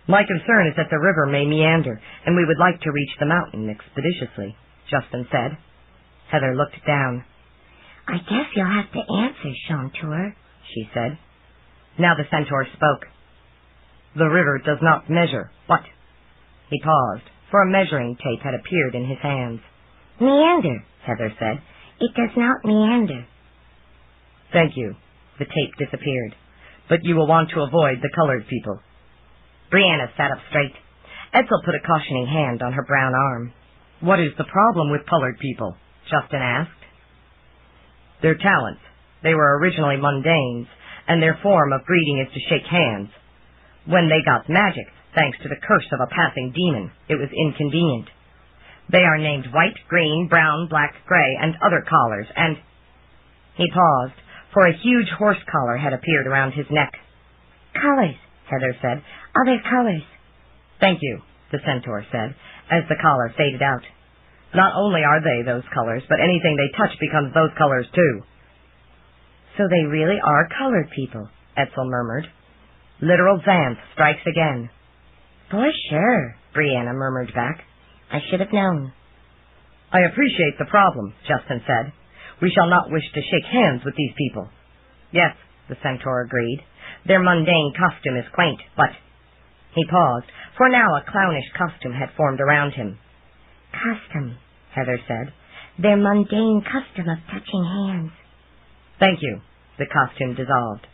My concern is that the river may meander, and we would like to reach the mountain expeditiously, Justin said. Heather looked down. I guess you'll have to answer, Chantour, she said. Now the centaur spoke. The river does not measure. What? He paused, for a measuring tape had appeared in his hands. Meander, Heather said. It does not meander. Thank you. The tape disappeared. But you will want to avoid the colored people. Brianna sat up straight. Etzel put a cautioning hand on her brown arm. What is the problem with colored people? Justin asked. Their talents. They were originally mundanes, and their form of greeting is to shake hands. When they got magic, thanks to the curse of a passing demon, it was inconvenient. They are named white, green, brown, black, gray, and other collars, and... He paused, for a huge horse collar had appeared around his neck. Colors, Heather said. Other colors. Thank you, the centaur said, as the collar faded out. Not only are they those colors, but anything they touch becomes those colors too. So they really are colored people, Etzel murmured. Literal Xanth strikes again. For sure, Brianna murmured back. I should have known. I appreciate the problem, Justin said. We shall not wish to shake hands with these people. Yes, the centaur agreed. Their mundane costume is quaint, but... He paused, for now a clownish costume had formed around him. Custom, Heather said. Their mundane custom of touching hands. Thank you. The costume dissolved.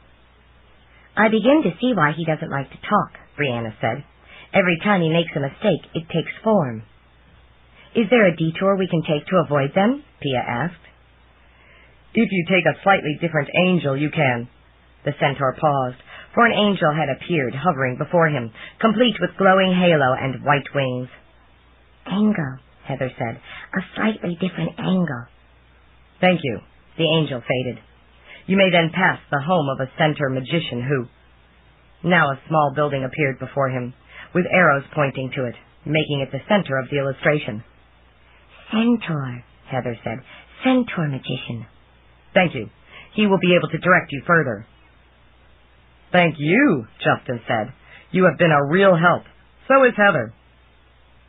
I begin to see why he doesn't like to talk, Brianna said. Every time he makes a mistake, it takes form. Is there a detour we can take to avoid them? Pia asked. If you take a slightly different angel, you can. The centaur paused, for an angel had appeared hovering before him, complete with glowing halo and white wings. Angle, Heather said. A slightly different angle. Thank you. The angel faded. You may then pass the home of a centaur magician who... Now a small building appeared before him, with arrows pointing to it, making it the center of the illustration. Centaur, Heather said. Centaur magician. Thank you. He will be able to direct you further. Thank you, Justin said. You have been a real help. So is Heather.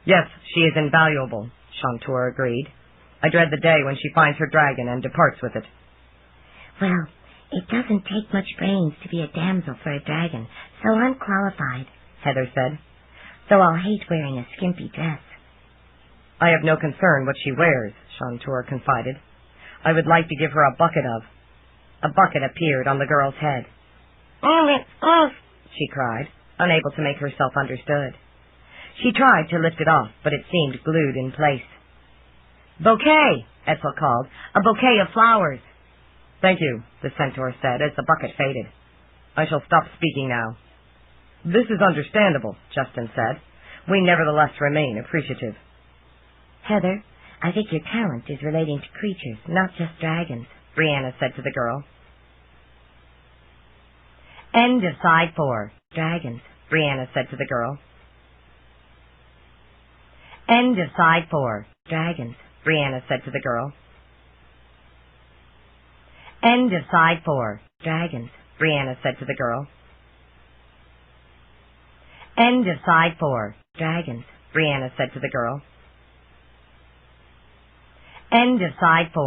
Yes, she is invaluable, Chantor agreed. I dread the day when she finds her dragon and departs with it. Well, it doesn't take much brains to be a damsel for a dragon, so I'm qualified, Heather said. Though I'll hate wearing a skimpy dress. I have no concern what she wears, Chantor confided. I would like to give her a bucket of... A bucket appeared on the girl's head. Oh, it's off, she cried, unable to make herself understood. She tried to lift it off, but it seemed glued in place. Bouquet, Etzel called. A bouquet of flowers. Thank you, the centaur said as the bucket faded. I shall stop speaking now. This is understandable, Justin said. We nevertheless remain appreciative. Heather, I think your talent is relating to creatures, not just dragons, Brianna said to the girl. End of side 4. Dragons, Brianna said to the girl. End of side 4. Dragons, Brianna said to the girl. End of side 4. Dragons, Brianna said to the girl. End of side 4. Dragons, Brianna said to the girl. End of side 4.